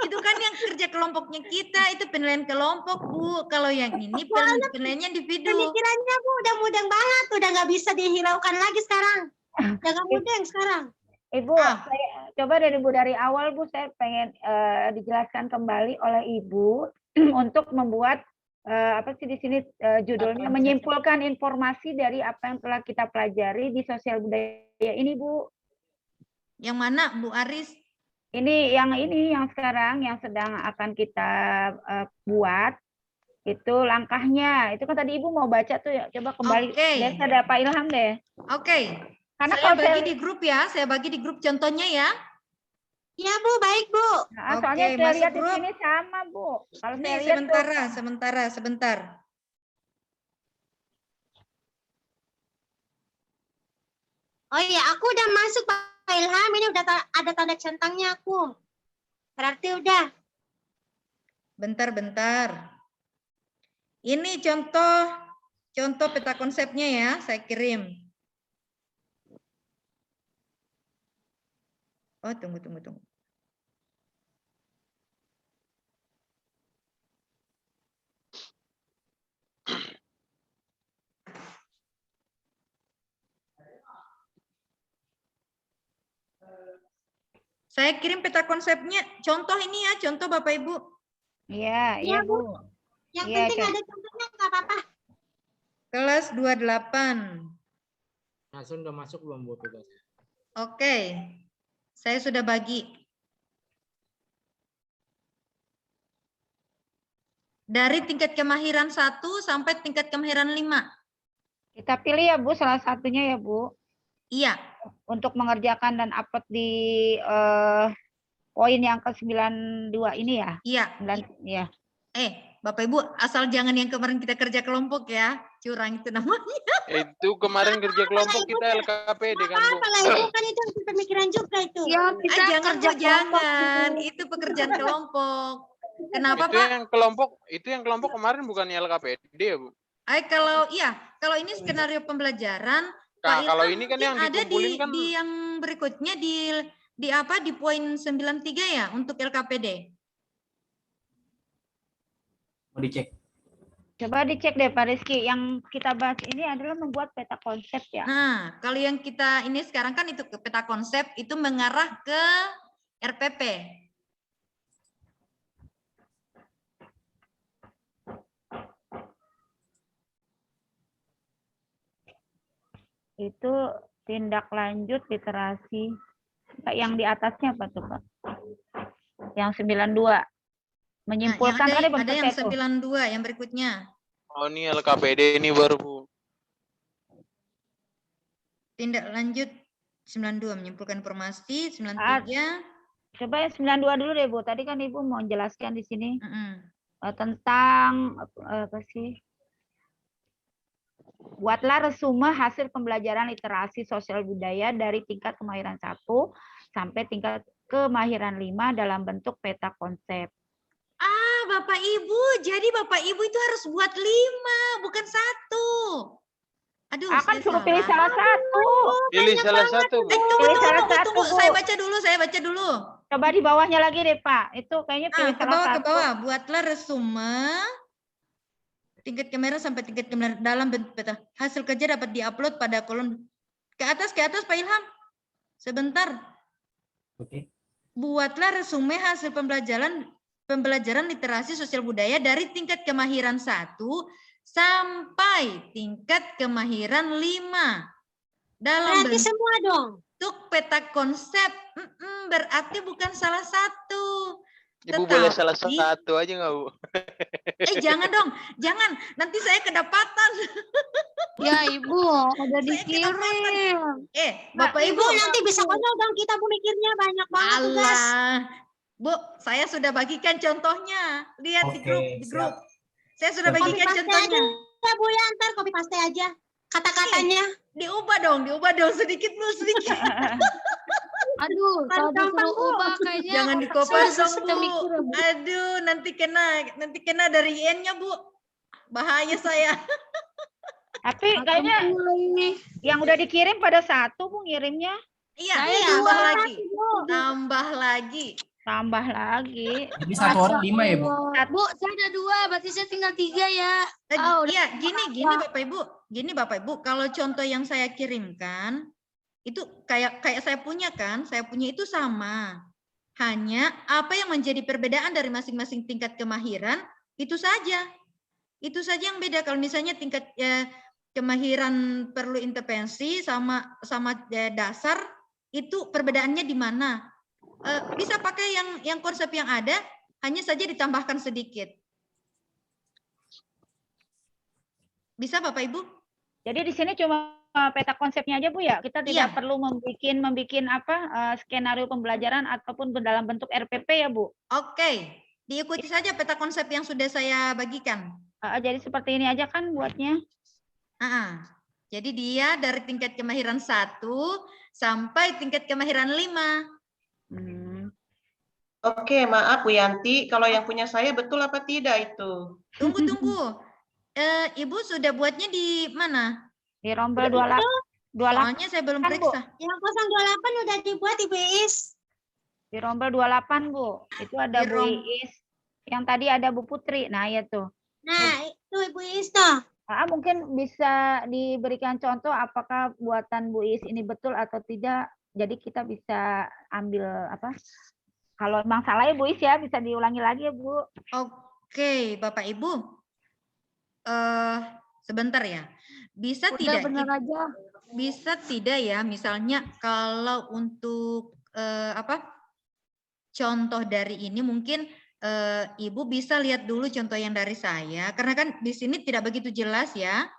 Itu kan yang kerja kelompoknya kita, itu penilaian kelompok, Bu. Kalau yang ini penilaiannya individu. Pemikirannya, Bu, udah mudeng banget. Udah nggak bisa dihiraukan lagi sekarang. Udah nggak mudeng sekarang. Ibu, saya coba dari awal, Bu, saya pengen dijelaskan kembali oleh Ibu untuk membuat apa sih di sini judulnya menyimpulkan informasi dari apa yang telah kita pelajari di sosial budaya ini, Bu. Yang mana, Bu Aris? Ini yang sekarang yang sedang akan kita buat itu langkahnya. Itu kan tadi Ibu mau baca tuh ya. Coba kembali. Oke. Lihat ada Pak Ilham deh. Oke. Karena Saya kalau bagi di grup ya, saya bagi di grup contohnya ya. Ya, Bu, baik, Bu. Nah, Oke, soalnya saya masuk lihat di grup. sini sama, Bu. Kalau Nih, saya lihat sebentar. Oh iya, aku udah masuk, Pak Ilham. Ini udah ada tanda centangnya aku. Berarti udah. Bentar. Ini contoh peta konsepnya ya, saya kirim. Oh, tunggu. Saya kirim peta konsepnya, contoh ini ya, contoh Bapak Ibu. Iya, Bu. Yang Iya, penting ada contohnya, nggak apa-apa. Kelas 28. Nasun udah masuk belum, Bu, tugasnya? Oke. Saya sudah bagi. Dari tingkat kemahiran 1 sampai tingkat kemahiran 5. Kita pilih ya, Bu, salah satunya ya, Bu. Iya. Untuk mengerjakan dan upload di poin yang ke-92 ini ya? Iya. Iya. Bapak Ibu, asal jangan yang kemarin kita kerja kelompok ya. Curang itu namanya. Itu kemarin kerja kelompok kita LKPD kan, Bu? Apa lah, Ibu, kan itu hasil pemikiran juga itu. Ya, kita Jangan, kerja Bu, jangan. kelompok. Itu pekerjaan kelompok. Kenapa, Itu Pak? yang kelompok kemarin bukannya LKPD ya, Bu? Kalau ini skenario pembelajaran, Nah, Pak kalau Ilham ini kan mungkin yang ada dikumpulin kan di yang berikutnya di poin 93 ya untuk LKPD. Mau dicek. Coba dicek deh Pak Rizky. Yang kita bahas ini adalah membuat peta konsep ya. Nah, kalau yang kita ini sekarang kan itu ke peta konsep itu mengarah ke RPP. Itu tindak lanjut literasi. Yang di atasnya apa tuh, Pak? Yang 92. Menyimpulkan Nah, tadi ada yang tuh. 92 yang berikutnya. Oh, ini LKPD ini baru, Bu. Tindak lanjut 92 menyimpulkan informasi, 93. Coba yang 92 dulu deh, Bu. Tadi kan Ibu mau jelaskan di sini tentang apa sih? Buatlah resume hasil pembelajaran literasi sosial budaya dari tingkat kemahiran 1 sampai tingkat kemahiran 5 dalam bentuk peta konsep. Bapak Ibu, jadi Bapak Ibu itu harus buat 5, bukan 1. Aduh, akan suruh pilih salah satu. Pilih salah satu, Bu. Tunggu, saya baca dulu. Coba di bawahnya lagi deh, Pak. Itu kayaknya pilih ke salah satu. bawah. Buatlah resume tingkat kemahiran sampai tingkat kemahiran dalam bentuk peta. Hasil kerja dapat diupload pada kolom ke atas Pak Ilham. Sebentar. Oke. Buatlah resume hasil pembelajaran literasi sosial budaya dari tingkat kemahiran 1 sampai tingkat kemahiran 5. Dalam Berarti semua dong. bentuk peta konsep. Berarti bukan salah satu. Ibu boleh salah satu aja nggak, Bu? Jangan dong, jangan. Nanti saya kedapatan. Ya, Ibu, udah dikirim. Bapak Ibu nanti bisa konyol dong kita, Bu, mikirnya banyak banget tugas. Bu, saya sudah bagikan contohnya. Lihat di Oke, grup. siap. Saya sudah bagikan Copy paste contohnya. aja. ya Bu ya, ntar copy paste aja kata-katanya. Diubah dong sedikit Bu, sedikit. Aduh, kalau disuruh ubah kayaknya Jangan otak dikopas saya dong susah Bu. mikir ya, Bu. Aduh, nanti kena dari IN-nya Bu. Bahaya saya. Tapi kayaknya yang udah dikirim pada satu Bu ngirimnya. Iya, Saya tambah dua. lagi. Tambah lagi. Jadi satu orang 5 ya, Bu? Bu, saya ada 2, berarti saya tinggal 3 ya. Iya, gini Bapak Ibu, kalau contoh yang saya kirimkan itu kayak saya punya kan, saya punya itu sama. Hanya apa yang menjadi perbedaan dari masing-masing tingkat kemahiran itu saja. Itu saja yang beda. Kalau misalnya tingkat kemahiran perlu intervensi sama dasar itu perbedaannya di mana? Bisa pakai yang konsep yang ada, hanya saja ditambahkan sedikit. Bisa Bapak Ibu? Jadi di sini cuma peta konsepnya aja Bu ya. Kita tidak perlu membuat apa skenario pembelajaran ataupun dalam bentuk RPP ya Bu. Oke, diikuti saja peta konsep yang sudah saya bagikan. Jadi seperti ini aja kan buatnya. Jadi dia dari tingkat kemahiran 1 sampai tingkat kemahiran 5. Oke, maaf Bu Yanti, kalau yang punya saya betul apa tidak itu? Tunggu. Ibu sudah buatnya di mana? Di rombel 28. Soalnya saya belum periksa. Yang 028 udah dibuat Ibu Iis. Di rombel 28 Bu. Itu ada Bu Iis. Yang tadi ada Bu Putri. Nah, ya tuh. Nah, itu Ibu Iis tuh. Mungkin bisa diberikan contoh apakah buatan Bu Iis ini betul atau tidak. Jadi kita bisa ambil apa? Kalau memang salah ya Bu Iis ya, bisa diulangi lagi ya Bu. Oke, Bapak Ibu. Sebentar ya. Bisa tidak ya, misalnya kalau untuk contoh dari ini mungkin Ibu bisa lihat dulu contoh yang dari saya, karena kan di sini tidak begitu jelas ya.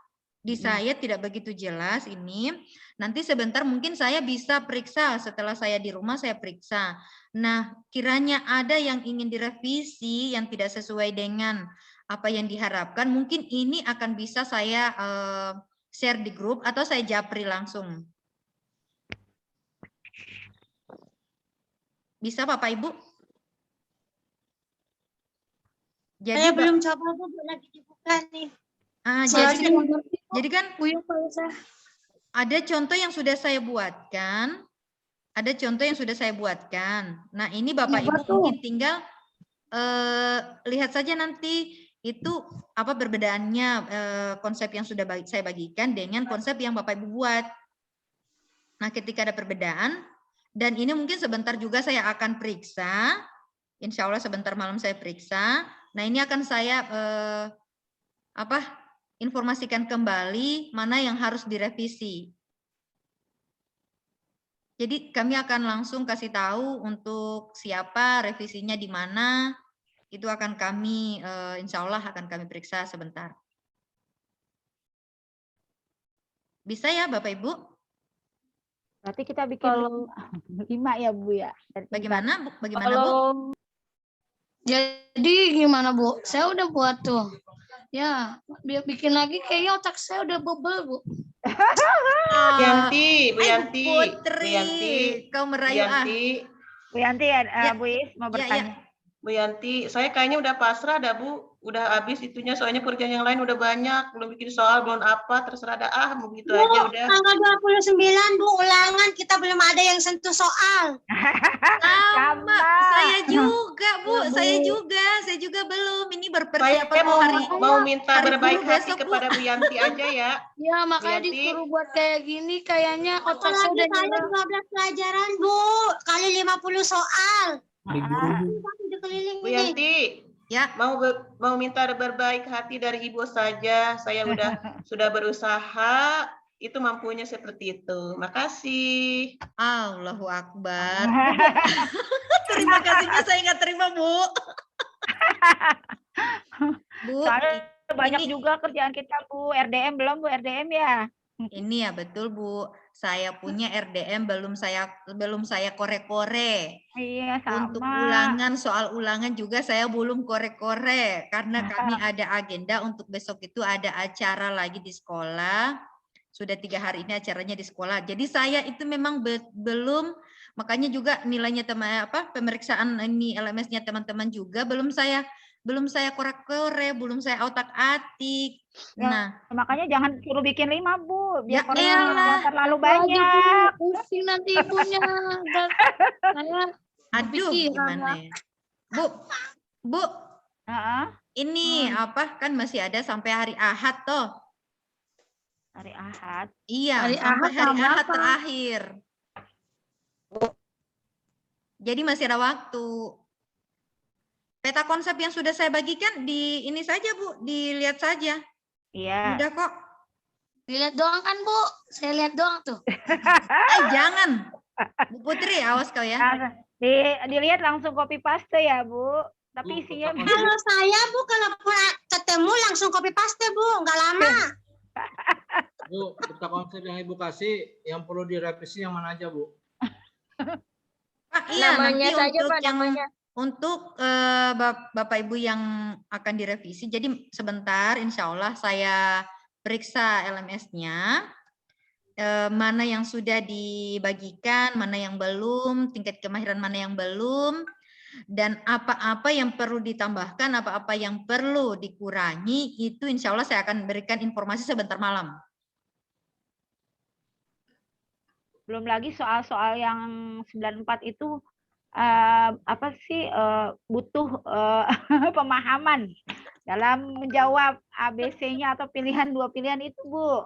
Di saya tidak begitu jelas ini. Nanti sebentar mungkin saya bisa periksa, setelah saya di rumah saya periksa. Nah, kiranya ada yang ingin direvisi yang tidak sesuai dengan apa yang diharapkan, mungkin ini akan bisa saya share di grup atau saya japri langsung. Bisa Bapak Ibu? Jadi saya belum coba Bu, lagi dibuka nih. Jadi kan ada contoh yang sudah saya buatkan. Nah, ini Bapak Ibu mungkin tinggal lihat saja nanti itu apa perbedaannya konsep yang sudah saya bagikan dengan konsep yang Bapak Ibu buat. Nah, ketika ada perbedaan, dan ini mungkin sebentar juga saya akan periksa, insya Allah sebentar malam saya periksa. Nah, ini akan saya informasikan kembali mana yang harus direvisi. Jadi kami akan langsung kasih tahu untuk siapa, revisinya di mana. Itu akan kami, insya Allah akan kami periksa sebentar. Bisa ya Bapak Ibu? Berarti kita bikin 5 ya Bu ya? Bagaimana Bu? Jadi gimana Bu? Saya udah buat tuh. Ya, bikin lagi kayaknya otak saya udah bebel Bu. Bu Yanti. Kau merayu Bu Yanti ya, Bu Is mau bertanya. Bu Yanti, saya kayaknya udah pasrah dah Bu, udah habis itunya, soalnya kerjaan yang lain udah banyak, belum bikin soal, belum apa, terserah dah mau gitu aja udah. Tanggal 29 Bu, ulangan kita belum ada yang sentuh soal. Sama, saya juga Bu, saya juga belum, ini berpersiapan saya mau minta berbaik hati kepada Bu Yanti aja ya. Ya, makanya disuruh buat kayak gini, kayaknya otak saya udah nyala. 12 pelajaran Bu, kali 50 soal. Bu Yanti, ya mau minta berbaik hati dari Ibu saja. Saya sudah berusaha, itu mampunya seperti itu. Makasih. Allahu Akbar. Terima kasihnya saya nggak terima Bu. Bu, banyak juga kerjaan kita Bu. RDM belum Bu, RDM ya? Ini ya betul Bu. saya punya RDM belum saya kore-kore. Iya, Untuk sama. ulangan, soal ulangan juga saya belum kore-kore karena kami ada agenda untuk besok itu ada acara lagi di sekolah. Sudah 3 hari ini acaranya di sekolah. Jadi saya itu memang belum, makanya juga nilainya pemeriksaan ini LMS-nya teman-teman juga belum saya korek-korek, belum saya otak-atik. Nah, makanya jangan suruh bikin 5, Bu. Ya Biar koreksinya elah. jangan terlalu Aduh, banyak. pusing nanti ibunya. Dan saya aduh kepikiran, gimana Pak. ya. Bu, ini kan masih ada sampai hari Ahad toh. Hari Ahad. Iya, Hari sampai Ahad hari sama Ahad apa? terakhir. Jadi masih ada waktu. Peta konsep yang sudah saya bagikan di ini saja, Bu, dilihat saja. Iya. Mudah kok. Dilihat doang kan, Bu? Saya lihat doang tuh. Jangan. Bu Putri, awas kau ya. Dilihat langsung copy paste ya, Bu. Tapi isinya Kalau saya, Bu, kalau ketemu langsung copy paste, Bu. Nggak lama. Bu, peta konsep yang Ibu kasih, yang perlu direvisi yang mana aja, Bu? Iya, Namanya nanti saja, untuk Pak, yang namanya. untuk Bapak Ibu yang akan direvisi. Jadi sebentar, insya Allah saya periksa LMS-nya. Mana yang sudah dibagikan, mana yang belum, tingkat kemahiran mana yang belum, dan apa-apa yang perlu ditambahkan, apa-apa yang perlu dikurangi, itu insya Allah saya akan berikan informasi sebentar malam. belum lagi soal-soal yang 94 itu butuh pemahaman dalam menjawab ABC-nya atau pilihan 2 pilihan itu, Bu.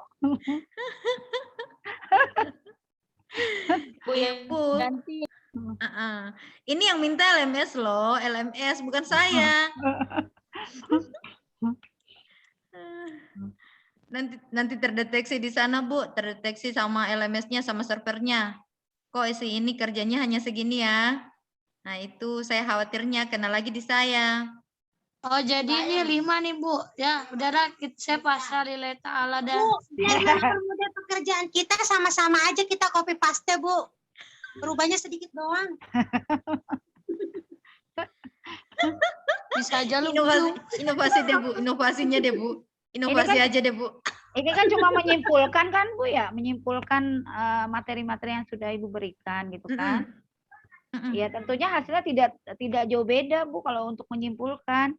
Bu, Ganti. Ini yang minta LMS loh, LMS bukan saya. Nanti terdeteksi di sana, Bu, terdeteksi sama LMS-nya sama servernya. Kok isi ini kerjanya hanya segini ya? Nah, itu saya khawatirnya kena lagi di saya. Oh, jadi ini 5 nih, Bu. Ya, udahlah, saya pasrah lillahi ta'ala dah. Bu, biar mempermudah pekerjaan kita, sama-sama aja kita copy paste, Bu. Berubahnya sedikit doang. Bisa aja lu. Inovasi deh, Bu. Inovasinya deh, Bu. Inovasi Ini kan- aja deh, Bu. Ini kan cuma menyimpulkan kan, Bu ya, menyimpulkan materi-materi yang sudah Ibu berikan gitu kan. Ya, tentunya hasilnya tidak jauh beda, Bu, kalau untuk menyimpulkan.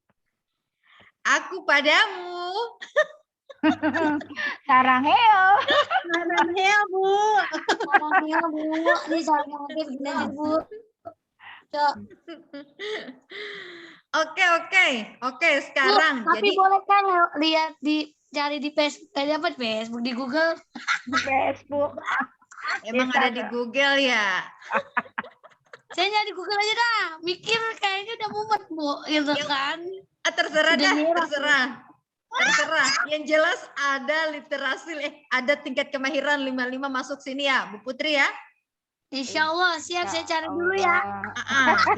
Aku padamu. Sarangeo. Sarangeo, Bu. Sarangeo, Bu. Ini sarangeo gini, Bu. Cok. Oke, sekarang. Bu, tapi jadi boleh kan lihat cari di Facebook, di Google. Di Facebook. Emang ada di Google ya? Saya nyari Google aja dah. Mikir kayaknya udah mumet, Bu. Gitu kan. Terserah Udah dah, nyerah, terserah. Yang jelas ada literasi, ada tingkat kemahiran 55 masuk sini ya, Bu Putri ya? Insya Allah, siap. Saya cari dulu ya.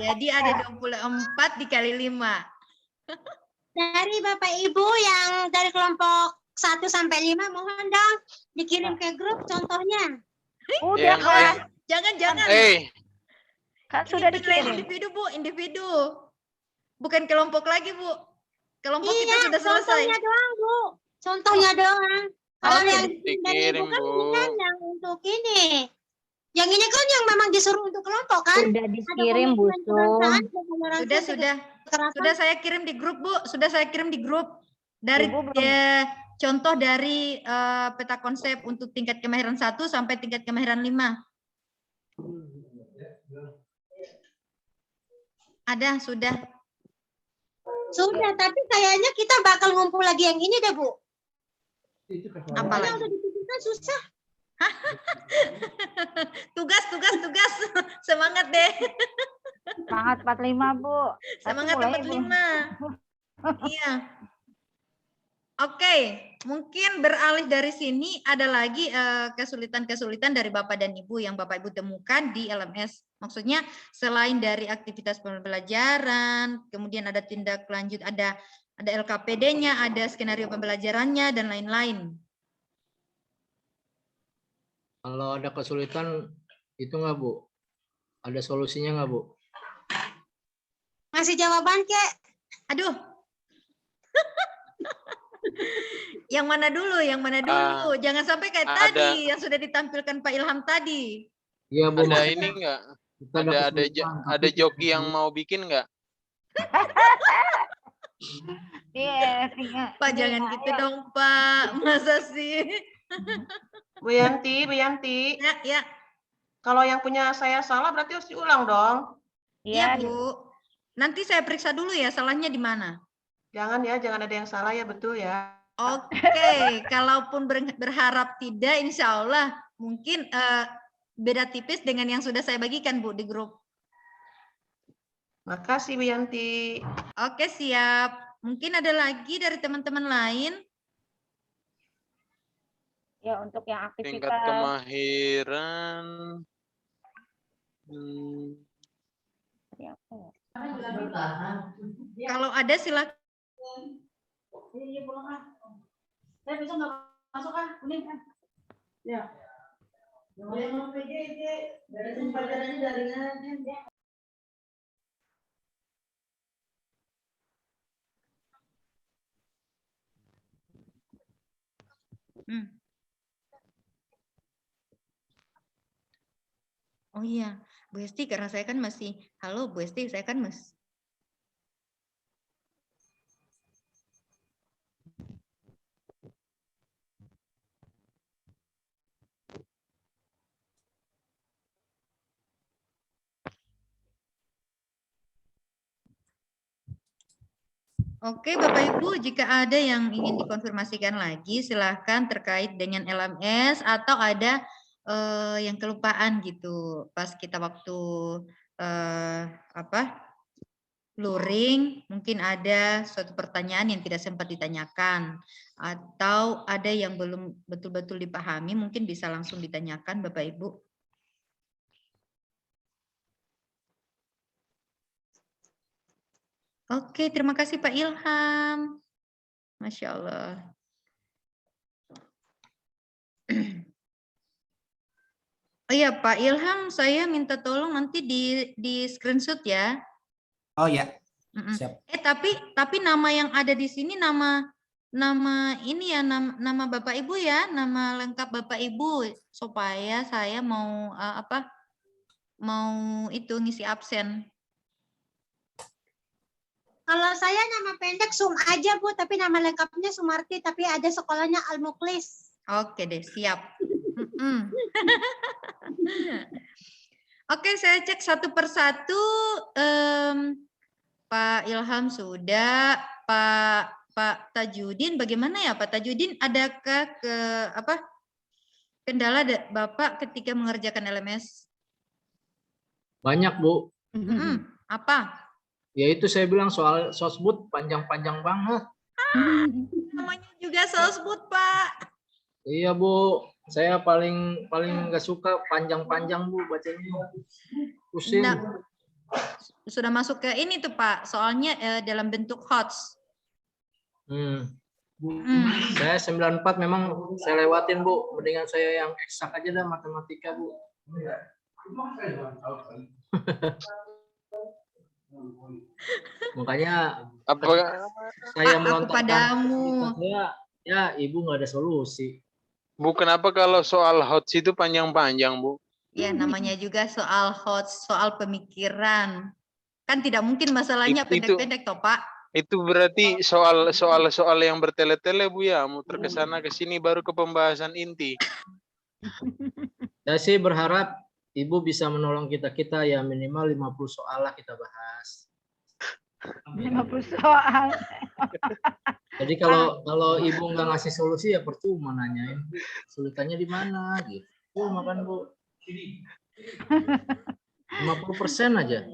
Jadi ada 24 dikali 5. Dari Bapak Ibu yang dari kelompok 1 sampai 5, mohon dong dikirim ke grup contohnya. Udah kan. Jangan. Kan sudah Ini dikirim. individu, Bu, individu. Bukan kelompok lagi, Bu. Kelompok kita Iya, sudah selesai. contohnya doang, Bu. Contohnya doang. Kalau yang dari Ibu Dikirim, kan Bu. ini kan yang untuk ini. Yang ini kan yang memang disuruh untuk kelompok kan? Sudah dikirim, Bu. Sudah saya kirim di grup, Bu. Sudah saya kirim di grup. Dari contoh dari peta konsep untuk tingkat kemahiran 1 sampai tingkat kemahiran 5. Ada, sudah. Sudah, tapi kayaknya kita bakal ngumpul lagi yang ini deh, Bu. Apalagi? Yang udah dipikirkan susah. Tugas. Semangat deh. Semangat 45, Bu. Semangat 45. Iya. Oke, mungkin beralih dari sini ada lagi kesulitan-kesulitan dari Bapak dan Ibu yang Bapak Ibu temukan di LMS. Maksudnya selain dari aktivitas pembelajaran, kemudian ada tindak lanjut, ada LKPD-nya, ada skenario pembelajarannya dan lain-lain. Kalau ada kesulitan itu nggak Bu? Ada solusinya nggak Bu? Ngasih jawaban, Kek. Aduh. Yang mana dulu? Yang mana dulu? Jangan sampai kayak tadi yang sudah ditampilkan Pak Ilham tadi. Iya Bu. Ada ini enggak? Ada joki yang mau bikin enggak? Iya, Pak jangan gitu dong Pak. Masa sih? Bu Yanti. Ya. Kalau yang punya saya salah berarti harus diulang dong. Iya Bu. Nanti saya periksa dulu ya salahnya di mana. Jangan ada yang salah ya, betul ya. Oke, kalaupun berharap tidak, insya Allah mungkin beda tipis dengan yang sudah saya bagikan Bu di grup. Makasih Bu Yanti. Oke, siap. Mungkin ada lagi dari teman-teman lain? Ya, untuk yang aktivitas. Tingkat kemahiran. Kalau ada silakan. Saya bisa nggak masuk kan? Kuning kan? Ya. Yang PJ beresin pelajarannya dari mana? Oh iya, Bu Esti karena saya kan masih, halo Bu Esti, saya kan Oke, Bapak Ibu, jika ada yang ingin dikonfirmasikan lagi, silahkan terkait dengan LMS atau ada yang kelupaan gitu pas kita waktu luring, mungkin ada suatu pertanyaan yang tidak sempat ditanyakan atau ada yang belum betul-betul dipahami, mungkin bisa langsung ditanyakan Bapak Ibu. Oke, terima kasih Pak Ilham. Masya Allah. Oh iya Pak Ilham, saya minta tolong nanti di screenshot ya. Oh ya. Siap. Tapi nama yang ada di sini nama ini ya nama Bapak Ibu ya, nama lengkap Bapak Ibu supaya saya mau mau itu ngisi absen. Kalau saya nama pendek Sum aja Bu, tapi nama lengkapnya Sumarti, tapi ada sekolahnya Al-Muklis. Oke deh, siap. Oke, saya cek satu persatu. Pak Ilham sudah, Pak Tajudin, bagaimana ya Pak Tajudin? Adakah kendala Bapak ketika mengerjakan LMS? Banyak Bu. Apa? Ya itu saya bilang soal sosbud panjang-panjang banget. Namanya juga sosbud Pak. Iya Bu, saya paling nggak suka panjang-panjang Bu bacanya. Pusing. Nah, sudah masuk ke ini tuh Pak, soalnya dalam bentuk HOTS. Saya 94 memang saya lewatin Bu, mendingan saya yang eksak aja dah matematika Bu. Makanya saya melontarkan padamu. Ya Ibu nggak ada solusi. Bu, kenapa kalau soal HOTS itu panjang-panjang Bu? Ya namanya juga soal HOTS, soal pemikiran. Kan tidak mungkin masalahnya pendek-pendek toh Pak. Itu berarti soal yang bertele-tele Bu ya, muter ke sana ke sini baru ke pembahasan inti. Saya sih berharap Ibu bisa menolong kita ya minimal 50 soal lah kita bahas. 50 soal. Jadi kalau Ibu nggak ngasih solusi ya percuma nanyain kesulitannya di mana gitu. Makan Bu. 50% aja.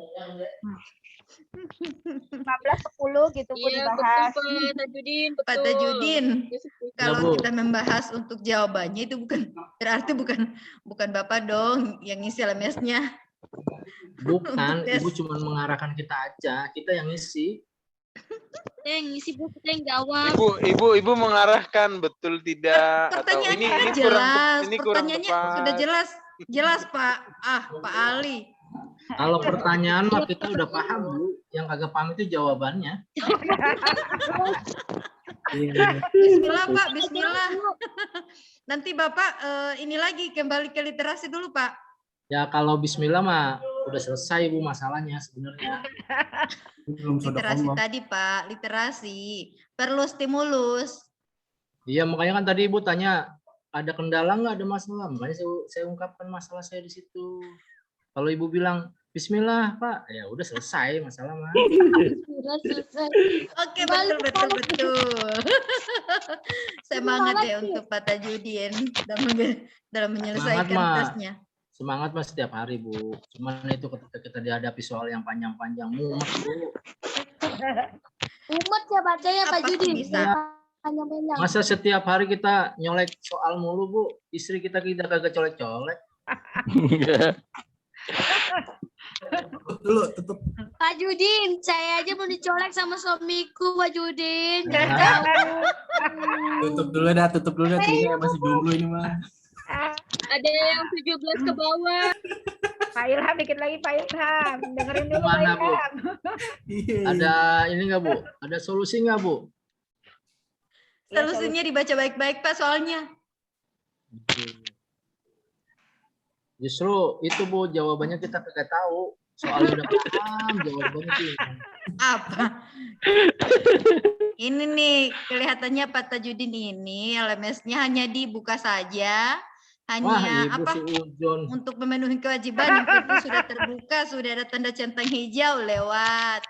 15-10 gitu pun dibahas. Pak Tajudin, kalau kita membahas untuk jawabannya itu berarti bukan Bapak dong yang ngisi LMS-nya. Bukan, Ibu cuma mengarahkan kita aja, kita yang ngisi. Isi buku yang jawab. Ibu mengarahkan betul tidak? Atau ini jelas. ini kurang Pertanyaannya tepat. sudah jelas Pak. Pak Ali. Kalau pertanyaan mah kita udah paham Bu. Yang kagak paham itu jawabannya. Bismillah Pak, Bismillah. Nanti Bapak ini lagi kembali ke literasi dulu Pak. Ya kalau Bismillah mah udah selesai Bu masalahnya sebenarnya. Literasi tadi Pak, literasi perlu stimulus. Iya makanya kan tadi Ibu tanya ada kendala nggak, ada masalah, makanya saya ungkapkan masalah saya di situ. Kalau Ibu bilang Bismillah Pak, ya udah selesai masalah mah. Oke, betul. Semangat ya untuk Pak Tajudin dalam menyelesaikan tugasnya. Semangat mas setiap hari Bu. Cuman itu ketika kita dihadapi soal yang panjang-panjang mumet Bu. Umat ya baca ya Pak Judin. Masa setiap hari kita nyolek soal mulu Bu? Istri kita kagak colek-colek. Tutup. Pak Judin, saya aja mau dicolek sama suamiku Pak Judin. Tutup dulu dah. Ini masih jomblo ini mah. Ada yang 17 ke bawah. Pak Ilham dikit lagi Pak Ilham. Dengerin dulu Mana, Pak Ilham. Ada ini nggak Bu? Ada solusi nggak Bu? Solusinya dibaca baik-baik Pak soalnya. Justru itu Bu jawabannya kita kagak tahu. Soalnya udah paham jawabannya itu. Apa? Ini nih kelihatannya Pak Tajudin ini LMS-nya hanya dibuka saja. Hanya untuk memenuhi kewajiban yang penting sudah terbuka, sudah ada tanda centang hijau lewat.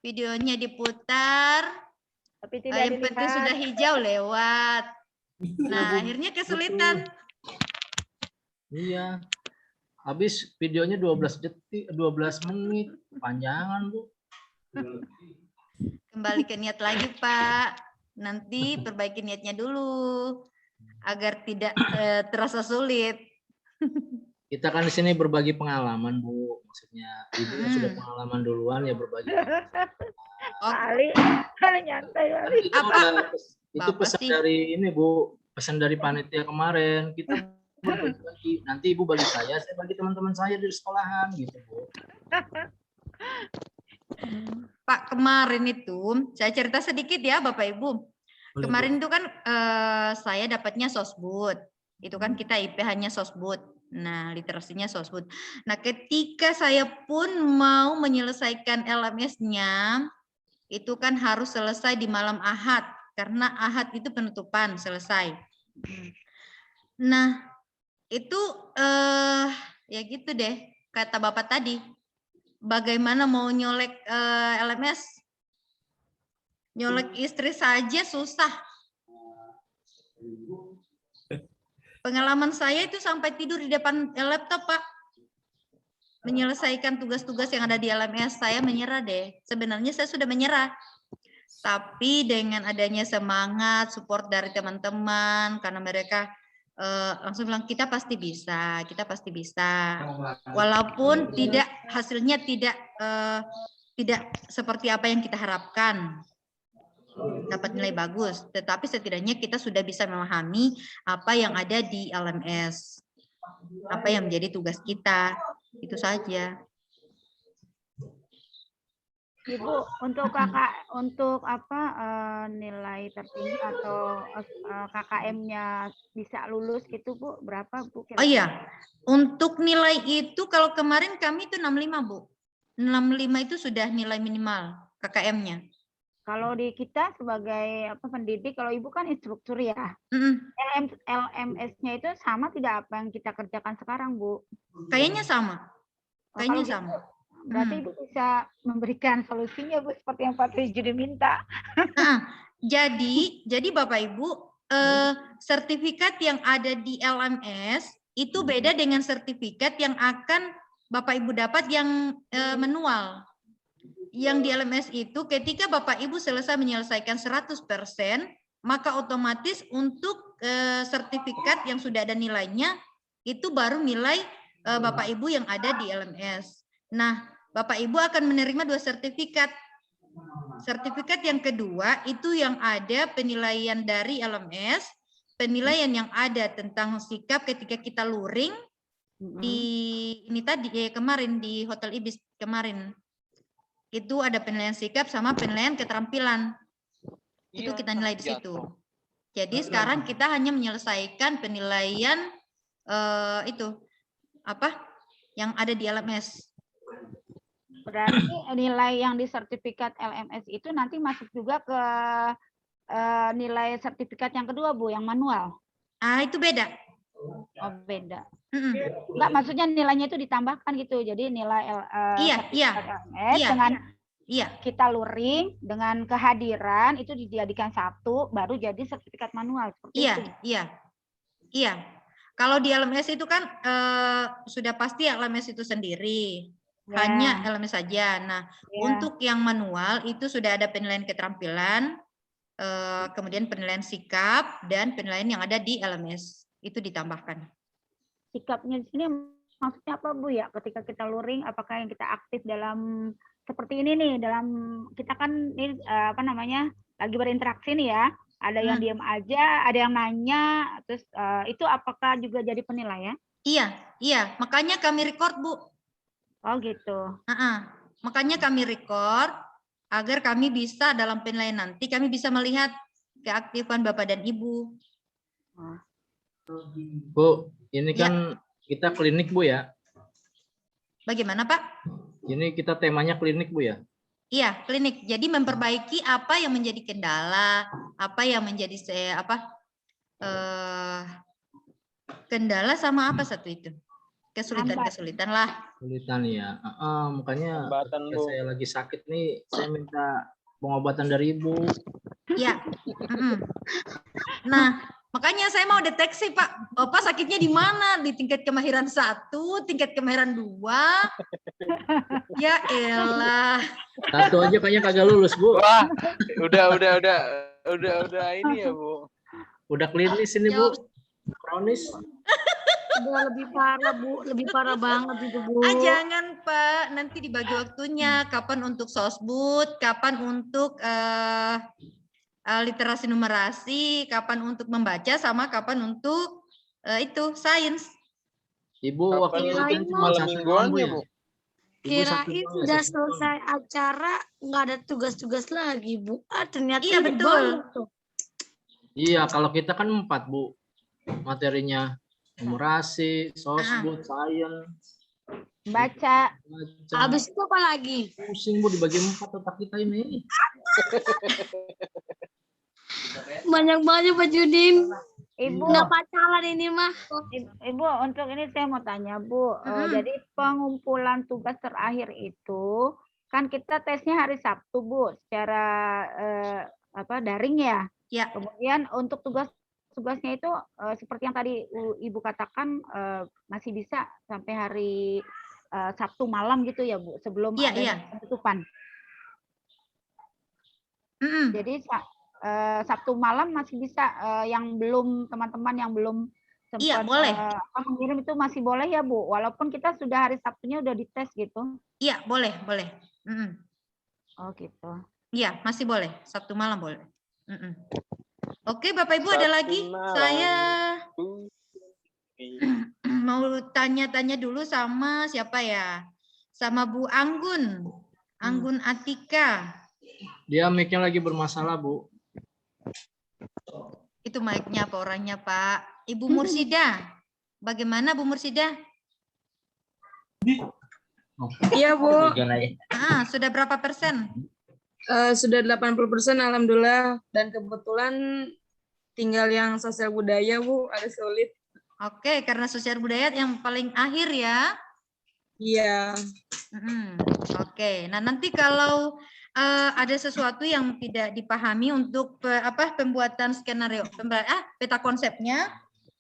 Videonya diputar. Tapi tidak yang penting sudah hijau lewat. Nah, akhirnya kesulitan. Iya. Habis videonya 12 menit. Panjangan Bu. Kembali ke niat lagi Pak. Nanti perbaiki niatnya dulu agar tidak terasa sulit. Kita kan di sini berbagi pengalaman Bu. Maksudnya Ibu yang sudah pengalaman duluan ya berbagi. Ali nyantai Ali. Itu pesan dari ini Bu. Pesan dari panitia kemarin. Kita berbagi. Nanti Ibu bagi saya bagi teman-teman saya di sekolahan gitu Bu. Pak, kemarin itu saya cerita sedikit ya Bapak Ibu. Kemarin itu kan saya dapatnya sosbud. Itu kan kita IP hanya sosbud. Nah, literasinya sosbud. Nah, ketika saya pun mau menyelesaikan LMS-nya, itu kan harus selesai di malam Ahad. Karena Ahad itu penutupan, selesai. Nah, itu ya gitu deh, kata Bapak tadi. Bagaimana mau nyolek LMS? Nyolek istri saja susah. Pengalaman saya itu sampai tidur di depan laptop, Pak. Menyelesaikan tugas-tugas yang ada di LMS, saya menyerah deh. Sebenarnya saya sudah menyerah. Tapi dengan adanya semangat, support dari teman-teman, karena mereka langsung bilang, kita pasti bisa, kita pasti bisa. Walaupun tidak hasilnya tidak seperti apa yang kita harapkan. Dapat nilai bagus, tetapi setidaknya kita sudah bisa memahami apa yang ada di LMS, apa yang menjadi tugas kita, itu saja. Ibu, untuk kakak, untuk apa nilai tertinggi atau KKM-nya bisa lulus itu Bu, berapa Bu? Oh iya, untuk nilai itu kalau kemarin kami itu 65 Bu, 65 itu sudah nilai minimal KKM-nya. Kalau di kita sebagai pendidik, kalau Ibu kan instruktur ya, LMS-nya itu sama tidak apa yang kita kerjakan sekarang, Bu? Kayaknya sama. Kayaknya sama. Berarti Ibu bisa memberikan solusinya, Bu, seperti yang Pak Tajudin minta. Jadi Bapak Ibu, sertifikat yang ada di LMS itu beda dengan sertifikat yang akan Bapak Ibu dapat yang manual. Yang di LMS itu ketika Bapak Ibu selesai menyelesaikan 100%, maka otomatis untuk sertifikat yang sudah ada nilainya itu baru nilai Bapak Ibu yang ada di LMS. Nah, Bapak Ibu akan menerima 2 sertifikat. sertifikat yang kedua itu yang ada penilaian dari LMS, penilaian yang ada tentang sikap ketika kita luring di ini tadi kemarin di Hotel Ibis kemarin. Itu ada penilaian sikap sama penilaian keterampilan. Itu kita nilai di situ. Jadi sekarang kita hanya menyelesaikan penilaian itu apa yang ada di LMS. Berarti nilai yang di sertifikat LMS itu nanti masuk juga ke nilai sertifikat yang kedua, Bu, yang manual. Ah, itu beda. Oh, beda. Enggak, maksudnya nilainya itu ditambahkan gitu. Jadi nilai LMS dengan kita luring dengan kehadiran itu dijadikan satu, baru jadi sertifikat manual. Iya. Kalau di LMS itu kan sudah pasti LMS itu sendiri. Hanya LMS saja. Nah, untuk yang manual itu sudah ada penilaian keterampilan, kemudian penilaian sikap, dan penilaian yang ada di LMS. Itu ditambahkan. Sikapnya di sini maksudnya apa, Bu, ya? Ketika kita luring, apakah yang kita aktif dalam seperti ini nih, dalam kita kan ini apa namanya lagi berinteraksi nih ya, ada yang diam aja, ada yang nanya, terus itu apakah juga jadi penilaian? Iya, makanya kami record, Bu. Oh gitu. Makanya kami record agar kami bisa dalam penilaian nanti kami bisa melihat keaktifan Bapak dan Ibu. Bu, ini kan kita klinik, Bu, ya? Bagaimana, Pak? Ini kita temanya klinik, Bu, ya? Iya, klinik. Jadi memperbaiki apa yang menjadi kendala, apa yang menjadi kendala sama apa satu itu? Kesulitan-kesulitan lah. Kesulitan ya. Makanya saya lagi sakit nih, saya minta pengobatan dari Ibu. Iya. Nah, makanya saya mau deteksi, Pak. Bapak sakitnya di mana? Di tingkat kemahiran 1, tingkat kemahiran 2. Ya elah. 1 aja kayaknya kagak lulus, Bu. Wah, udah ini ya, Bu. Udah klinis ini, Bu. Kronis. Udah lebih parah, Bu. Lebih parah banget itu, Bu. Jangan, Pak. Nanti dibagi waktunya. Kapan untuk sosbud, kapan untuk literasi numerasi, kapan untuk membaca, sama kapan untuk itu sains. Ibu waktu itu cuma malam mingguan ya, Bu. Kirain udah selesai acara, nggak ada tugas-tugas lagi, Bu. Ternyata iya betul. Iya, kalau kita kan 4, Bu. Materinya numerasi, sosbud, sains, baca. Habis itu apa lagi? Pusing, Bu, dibagi 4 otak kita ini. Banyak-banyak Pak Judin. Ibu nggak pacaran ini mah. Ibu, untuk ini saya mau tanya, Bu. Jadi pengumpulan tugas terakhir itu kan kita tesnya hari Sabtu, Bu, secara daring ya. Ya. Kemudian untuk tugasnya itu seperti yang tadi Ibu katakan masih bisa sampai hari Sabtu malam gitu ya, Bu, sebelum ada penutupan. Jadi Sabtu malam masih bisa yang belum teman-teman yang belum sempat mengirim itu masih boleh ya, Bu, walaupun kita sudah hari Sabtunya udah dites gitu. Iya, boleh. Oh gitu. Iya, masih boleh. Sabtu malam boleh. Oke, Bapak Ibu, ada lagi? Saya mau tanya-tanya dulu sama siapa ya? Sama Bu Anggun. Anggun Atika. Dia mic-nya lagi bermasalah, Bu. Itu mic-nya apa orangnya, Pak? Ibu Mursida. Bagaimana, Bu Mursida? Iya, Bu. Sudah berapa persen? Sudah 80% alhamdulillah, dan kebetulan tinggal yang sosial budaya, Bu, ada sulit. Oke, karena sosial budaya yang paling akhir ya. Iya. Oke, nah nanti kalau ada sesuatu yang tidak dipahami untuk pembuatan skenario, peta konsepnya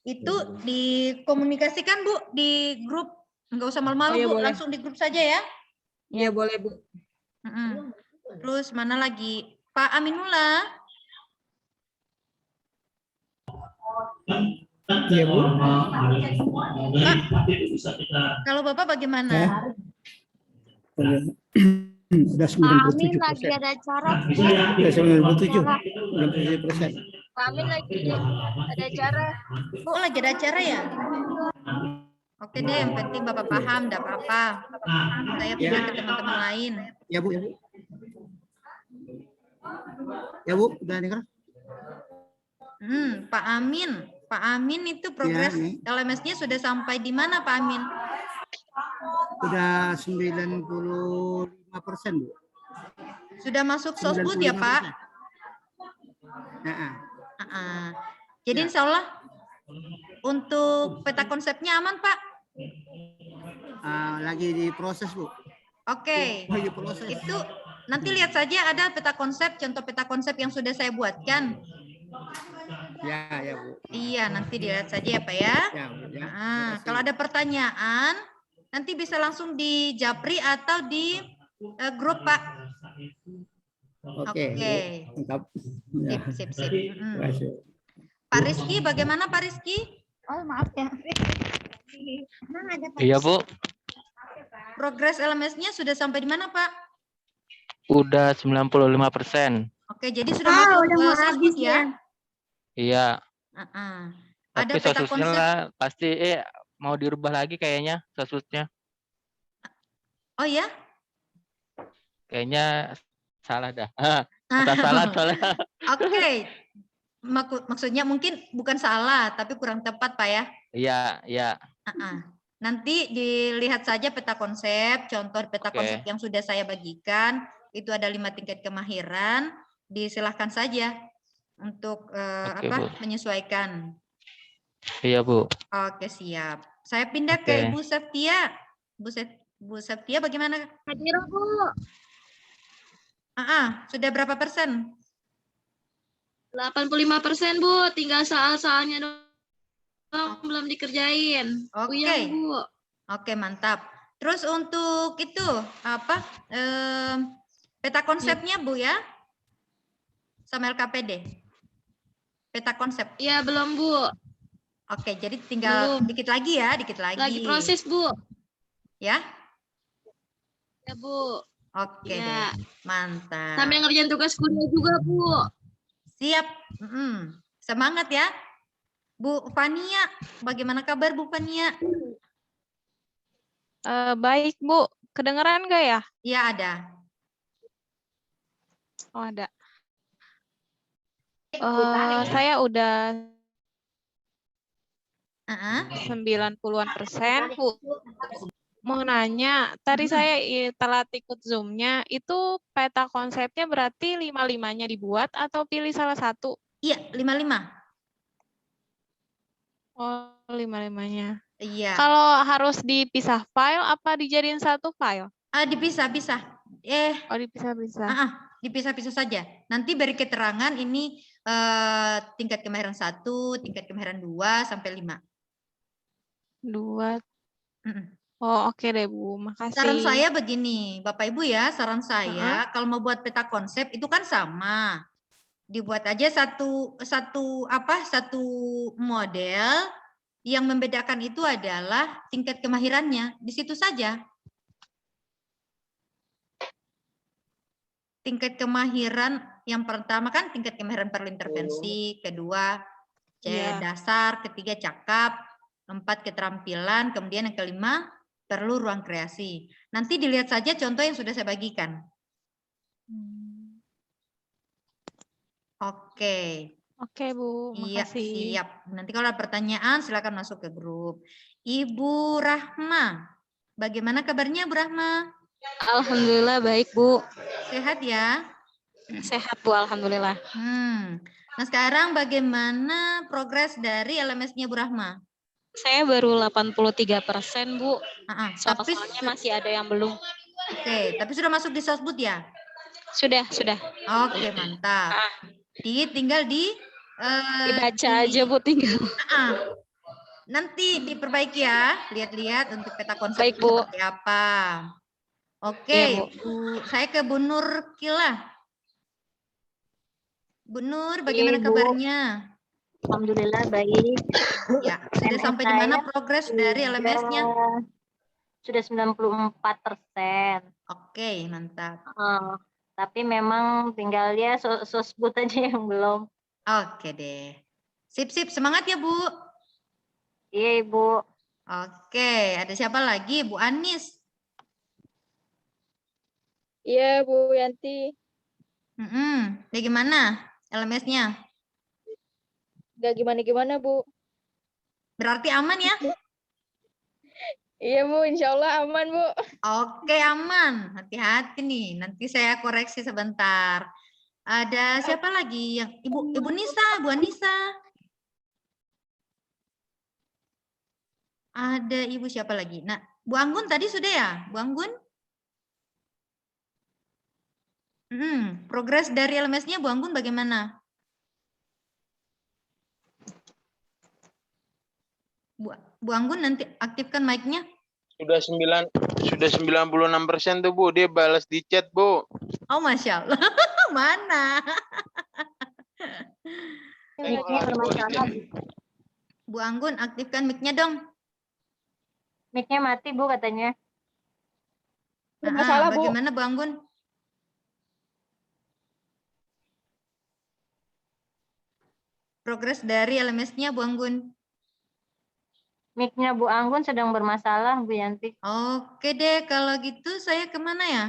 itu dikomunikasikan, Bu, di grup. Nggak usah malu-malu, Bu, langsung di grup saja ya. Iya, boleh, Bu. Terus mana lagi? Pak Aminullah. Iya, Bu. Kalau Bapak bagaimana? Udah Amin 97%. lagi ada acara. Udah 97%. Amin lagi ada acara. Oh, lagi ada acara ya? Oke deh, yang penting Bapak paham, enggak apa-apa. Saya pindah ke teman-teman lain. Ya, Bu. Ya, Bu, udah dengar? Pak Amin. Pak Amin itu progres nih. LMS-nya sudah sampai di mana, Pak Amin? Udah 95%, Bu. Sudah masuk sosbud ya, Pak? Jadi insya Allah untuk peta konsepnya aman, Pak? Lagi diproses, Bu. Oke. Lagi proses. Itu nanti lihat saja ada peta konsep, contoh peta konsep yang sudah saya buatkan. Ya, Bu. Iya, nanti dilihat saja ya, Pak ya. Ya, Bu, ya. Kalau ada pertanyaan, nanti bisa langsung di Japri atau di grup, Pak. Oke. Mantap. Sip. Terima kasih. Pak Rizky, bagaimana Pak Rizky? Oh, maaf ya. Iya, Bu. Progres LMS-nya sudah sampai di mana, Pak? Udah 95%. Oke, jadi sudah masuk udah ke mau sosbud habis ya? Iya. Ada Tapi peta sosudnya konsep. lah pasti mau dirubah lagi kayaknya sosudnya. Oh ya? Kayaknya salah dah. Salah soalnya. Oke. Maksudnya mungkin bukan salah, tapi kurang tepat, Pak ya? Iya. Nanti dilihat saja peta konsep, contoh peta Oke. konsep yang sudah saya bagikan, itu ada 5 tingkat kemahiran, disilahkan saja untuk Bu. menyesuaikan. Iya, Bu. Oke, siap. Saya pindah Oke. ke Ibu Septia. Bu Septia bagaimana? Hadir, Bu. Sudah berapa persen? 85%, Bu. Tinggal soal-soalnya doang belum dikerjain. Oke. Uyang, Bu. Oke, mantap. Terus untuk itu peta konsepnya, Bu ya? Sama LKPD. Peta konsep. Iya, belum, Bu. Oke, jadi tinggal Belum. dikit lagi ya, dikit lagi. Lagi proses, Bu. Ya? Ya, Bu. Oke Ya. deh. Mantap. Sambil ngerjain tugas kuliah juga, Bu. Siap. Semangat ya. Bu Fania, bagaimana kabar Bu Fania? Baik, Bu. Kedengeran nggak ya? Iya, ada. Oh, ada. Saya udah 90-an%, Bu. Mau nanya, tadi saya telat ikut Zoom-nya, itu peta konsepnya berarti 5-5-nya dibuat atau pilih salah satu? Iya, 5-5. Oh, 5-5-nya. Iya. Kalau harus dipisah file, apa dijadiin satu file? Dipisah-pisah. Oh, dipisah-pisah. Dipisah-pisah saja. Nanti beri keterangan ini tingkat kemahiran 1, tingkat kemahiran 2, sampai 5. 2. Oh, oke deh, Bu. Makasih. Saran saya begini, Bapak Ibu ya, saran saya kalau mau buat peta konsep itu kan sama. Dibuat aja satu model, yang membedakan itu adalah tingkat kemahirannya. Di situ saja. Tingkat kemahiran yang pertama kan tingkat kemahiran perlu intervensi, kedua dasar, ketiga cakap, 4 keterampilan, kemudian yang kelima perlu ruang kreasi. Nanti dilihat saja contoh yang sudah saya bagikan. Oke. Oke, Bu. Iya, Makasih. siap. Nanti kalau ada pertanyaan silakan masuk ke grup. Ibu Rahma, bagaimana kabarnya Bu Rahma? Alhamdulillah baik, Bu. Sehat ya? Sehat, Bu. Alhamdulillah. Nah, sekarang bagaimana progres dari LMS-nya Bu Rahma? Saya baru 83%, Bu. Tapi Soalnya masih ada yang belum. Oke, tapi sudah masuk di sosbud ya? Sudah. Oke, mantap. Tinggal dibaca aja, Bu, tinggal. Nanti diperbaiki ya, lihat-lihat untuk peta konsep Baik, Bu. seperti apa. Oke, Iya, Bu. Saya ke Bu Nur Kila. Bu Nur, bagaimana Iya, Bu. kabarnya? Alhamdulillah baik. Ya, sudah sampai di mana progres dari LMS-nya? Sudah 94%. Oke, mantap. Tapi memang tinggal dia sosbud aja yang belum. Oke deh. Sip, semangat ya, Bu. Iya, Ibu. Oke, ada siapa lagi? Bu Anis. Iya, Bu Yanti. Bagaimana LMS-nya? Gak gimana-gimana, Bu. Berarti aman ya? Iya, Bu. Insya Allah aman, Bu. Oke, aman. Hati-hati nih. Nanti saya koreksi sebentar. Ada siapa lagi yang Ibu Nisa, Bu Anissa? Ada Ibu siapa lagi? Nah, Bu Anggun tadi sudah ya? Bu Anggun? Progres dari LMS-nya Bu Anggun bagaimana? Bu Anggun nanti aktifkan mic-nya. Sudah 96% tuh, Bu. Dia balas di chat, Bu. Oh, Masya Allah. Mana? Bu Anggun, aktifkan mic-nya dong. Mic-nya mati, Bu, katanya. Masalah, bagaimana, Bu Anggun? Progres dari LMS-nya, Bu Anggun. Mic-nya Bu Anggun sedang bermasalah, Bu Yanti. Oke deh, kalau gitu saya kemana ya?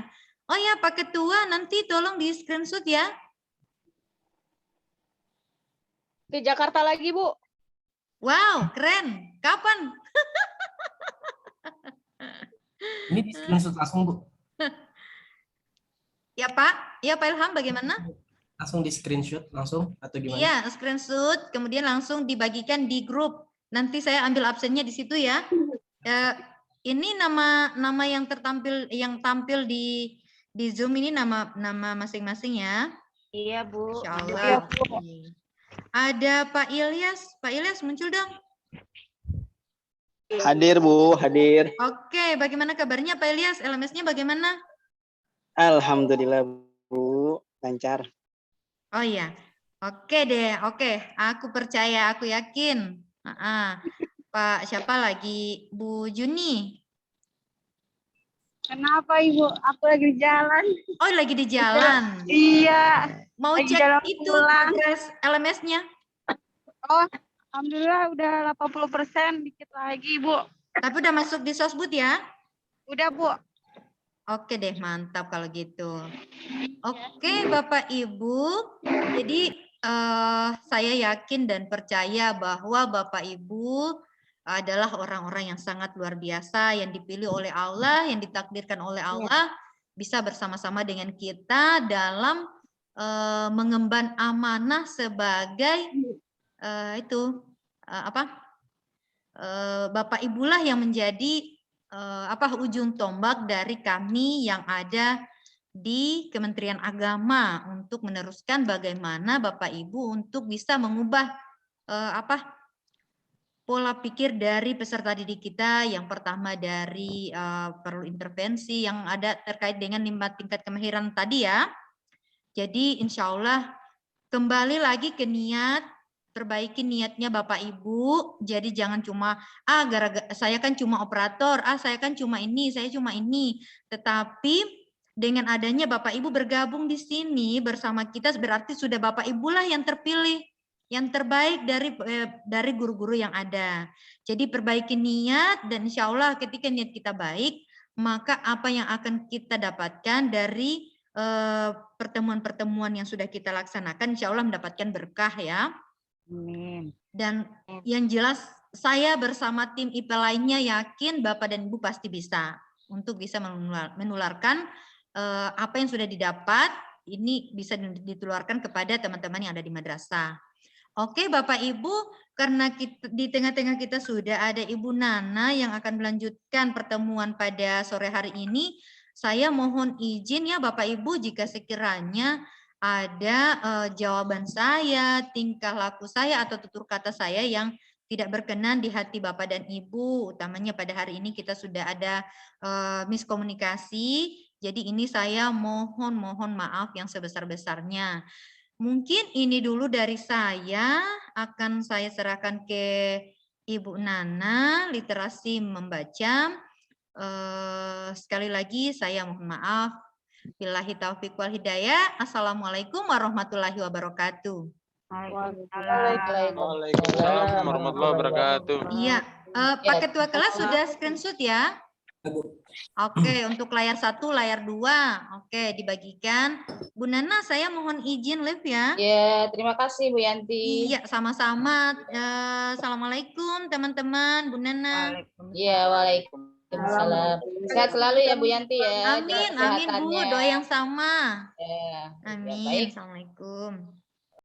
Oh ya, Pak Ketua, nanti tolong di screenshot ya. Ke Jakarta lagi, Bu. Wow, keren. Kapan? Ini di screenshot langsung, Bu. Ya, Pak. Ya, Pak Ilham, bagaimana? Langsung di screenshot langsung atau gimana? Iya, screenshot, kemudian langsung dibagikan di grup. Nanti saya ambil absennya di situ ya. Ini nama yang tampil di Zoom ini nama masing-masing ya. Iya, Bu. Insyaallah. Ada Pak Ilyas. Pak Ilyas muncul dong. Hadir, Bu, hadir. Oke, bagaimana kabarnya Pak Ilyas? LMS-nya bagaimana? Alhamdulillah, Bu, lancar. Oh iya. Oke deh, oke. Aku percaya, aku yakin. Pak siapa lagi? Bu Juni. Kenapa, Ibu? Aku lagi di jalan. Oh, lagi di jalan. Iya. Mau lagi cek jalan itu pulang. progres LMS-nya? Oh, alhamdulillah udah 80%, dikit lagi, Bu. Tapi udah masuk di Sosbud ya? Udah, Bu. Oke deh, mantap kalau gitu. Oke, Bapak Ibu. Jadi saya yakin dan percaya bahwa Bapak Ibu adalah orang-orang yang sangat luar biasa, yang dipilih oleh Allah, yang ditakdirkan oleh Allah, bisa bersama-sama dengan kita dalam mengemban amanah sebagai Bapak Ibulah yang menjadi ujung tombak dari kami yang ada di Kementerian Agama untuk meneruskan bagaimana Bapak Ibu untuk bisa mengubah pola pikir dari peserta didik kita. Yang pertama dari perlu intervensi yang ada terkait dengan 5 tingkat kemahiran tadi ya. Jadi insya Allah kembali lagi ke niat, perbaiki niatnya Bapak Ibu. Jadi jangan cuma gara-gara saya kan cuma operator, saya kan cuma ini, saya cuma ini. Tetapi dengan adanya Bapak Ibu bergabung di sini bersama kita, berarti sudah Bapak Ibulah yang terpilih, yang terbaik dari guru-guru yang ada. Jadi perbaiki niat dan insya Allah ketika niat kita baik, maka apa yang akan kita dapatkan dari pertemuan-pertemuan yang sudah kita laksanakan, insya Allah mendapatkan berkah ya. Amin. Dan yang jelas saya bersama tim IP lainnya yakin Bapak dan Ibu pasti bisa untuk bisa menularkan apa yang sudah didapat ini bisa ditularkan kepada teman-teman yang ada di madrasah. Oke Bapak Ibu, karena di tengah-tengah kita sudah ada Ibu Nana yang akan melanjutkan pertemuan pada sore hari ini. Saya mohon izin ya Bapak Ibu jika sekiranya ada jawaban saya, tingkah laku saya atau tutur kata saya yang tidak berkenan di hati Bapak dan Ibu. Utamanya pada hari ini kita sudah ada miskomunikasi. Jadi ini saya mohon maaf yang sebesar-besarnya. Mungkin ini dulu dari saya, akan saya serahkan ke Ibu Nana, literasi membaca. Sekali lagi saya mohon maaf. Billahi taufiq wal hidayah. Assalamualaikum warahmatullahi wabarakatuh. Waalaikumsalam warahmatullahi wabarakatuh. Iya, Pak Ketua kelas sudah screenshot ya? Oke, untuk layar 1, layar 2. Oke, dibagikan. Bu Nana, saya mohon izin live ya. Ya, terima kasih Bu Yanti. Iya, sama-sama. Assalamualaikum teman-teman, Bu Nana. Iya, waalaikumsalam. Sehat selalu ya Bu Yanti ya. Amin, amin Bu. Doa yang sama. Ya, Amin. baik. Assalamualaikum.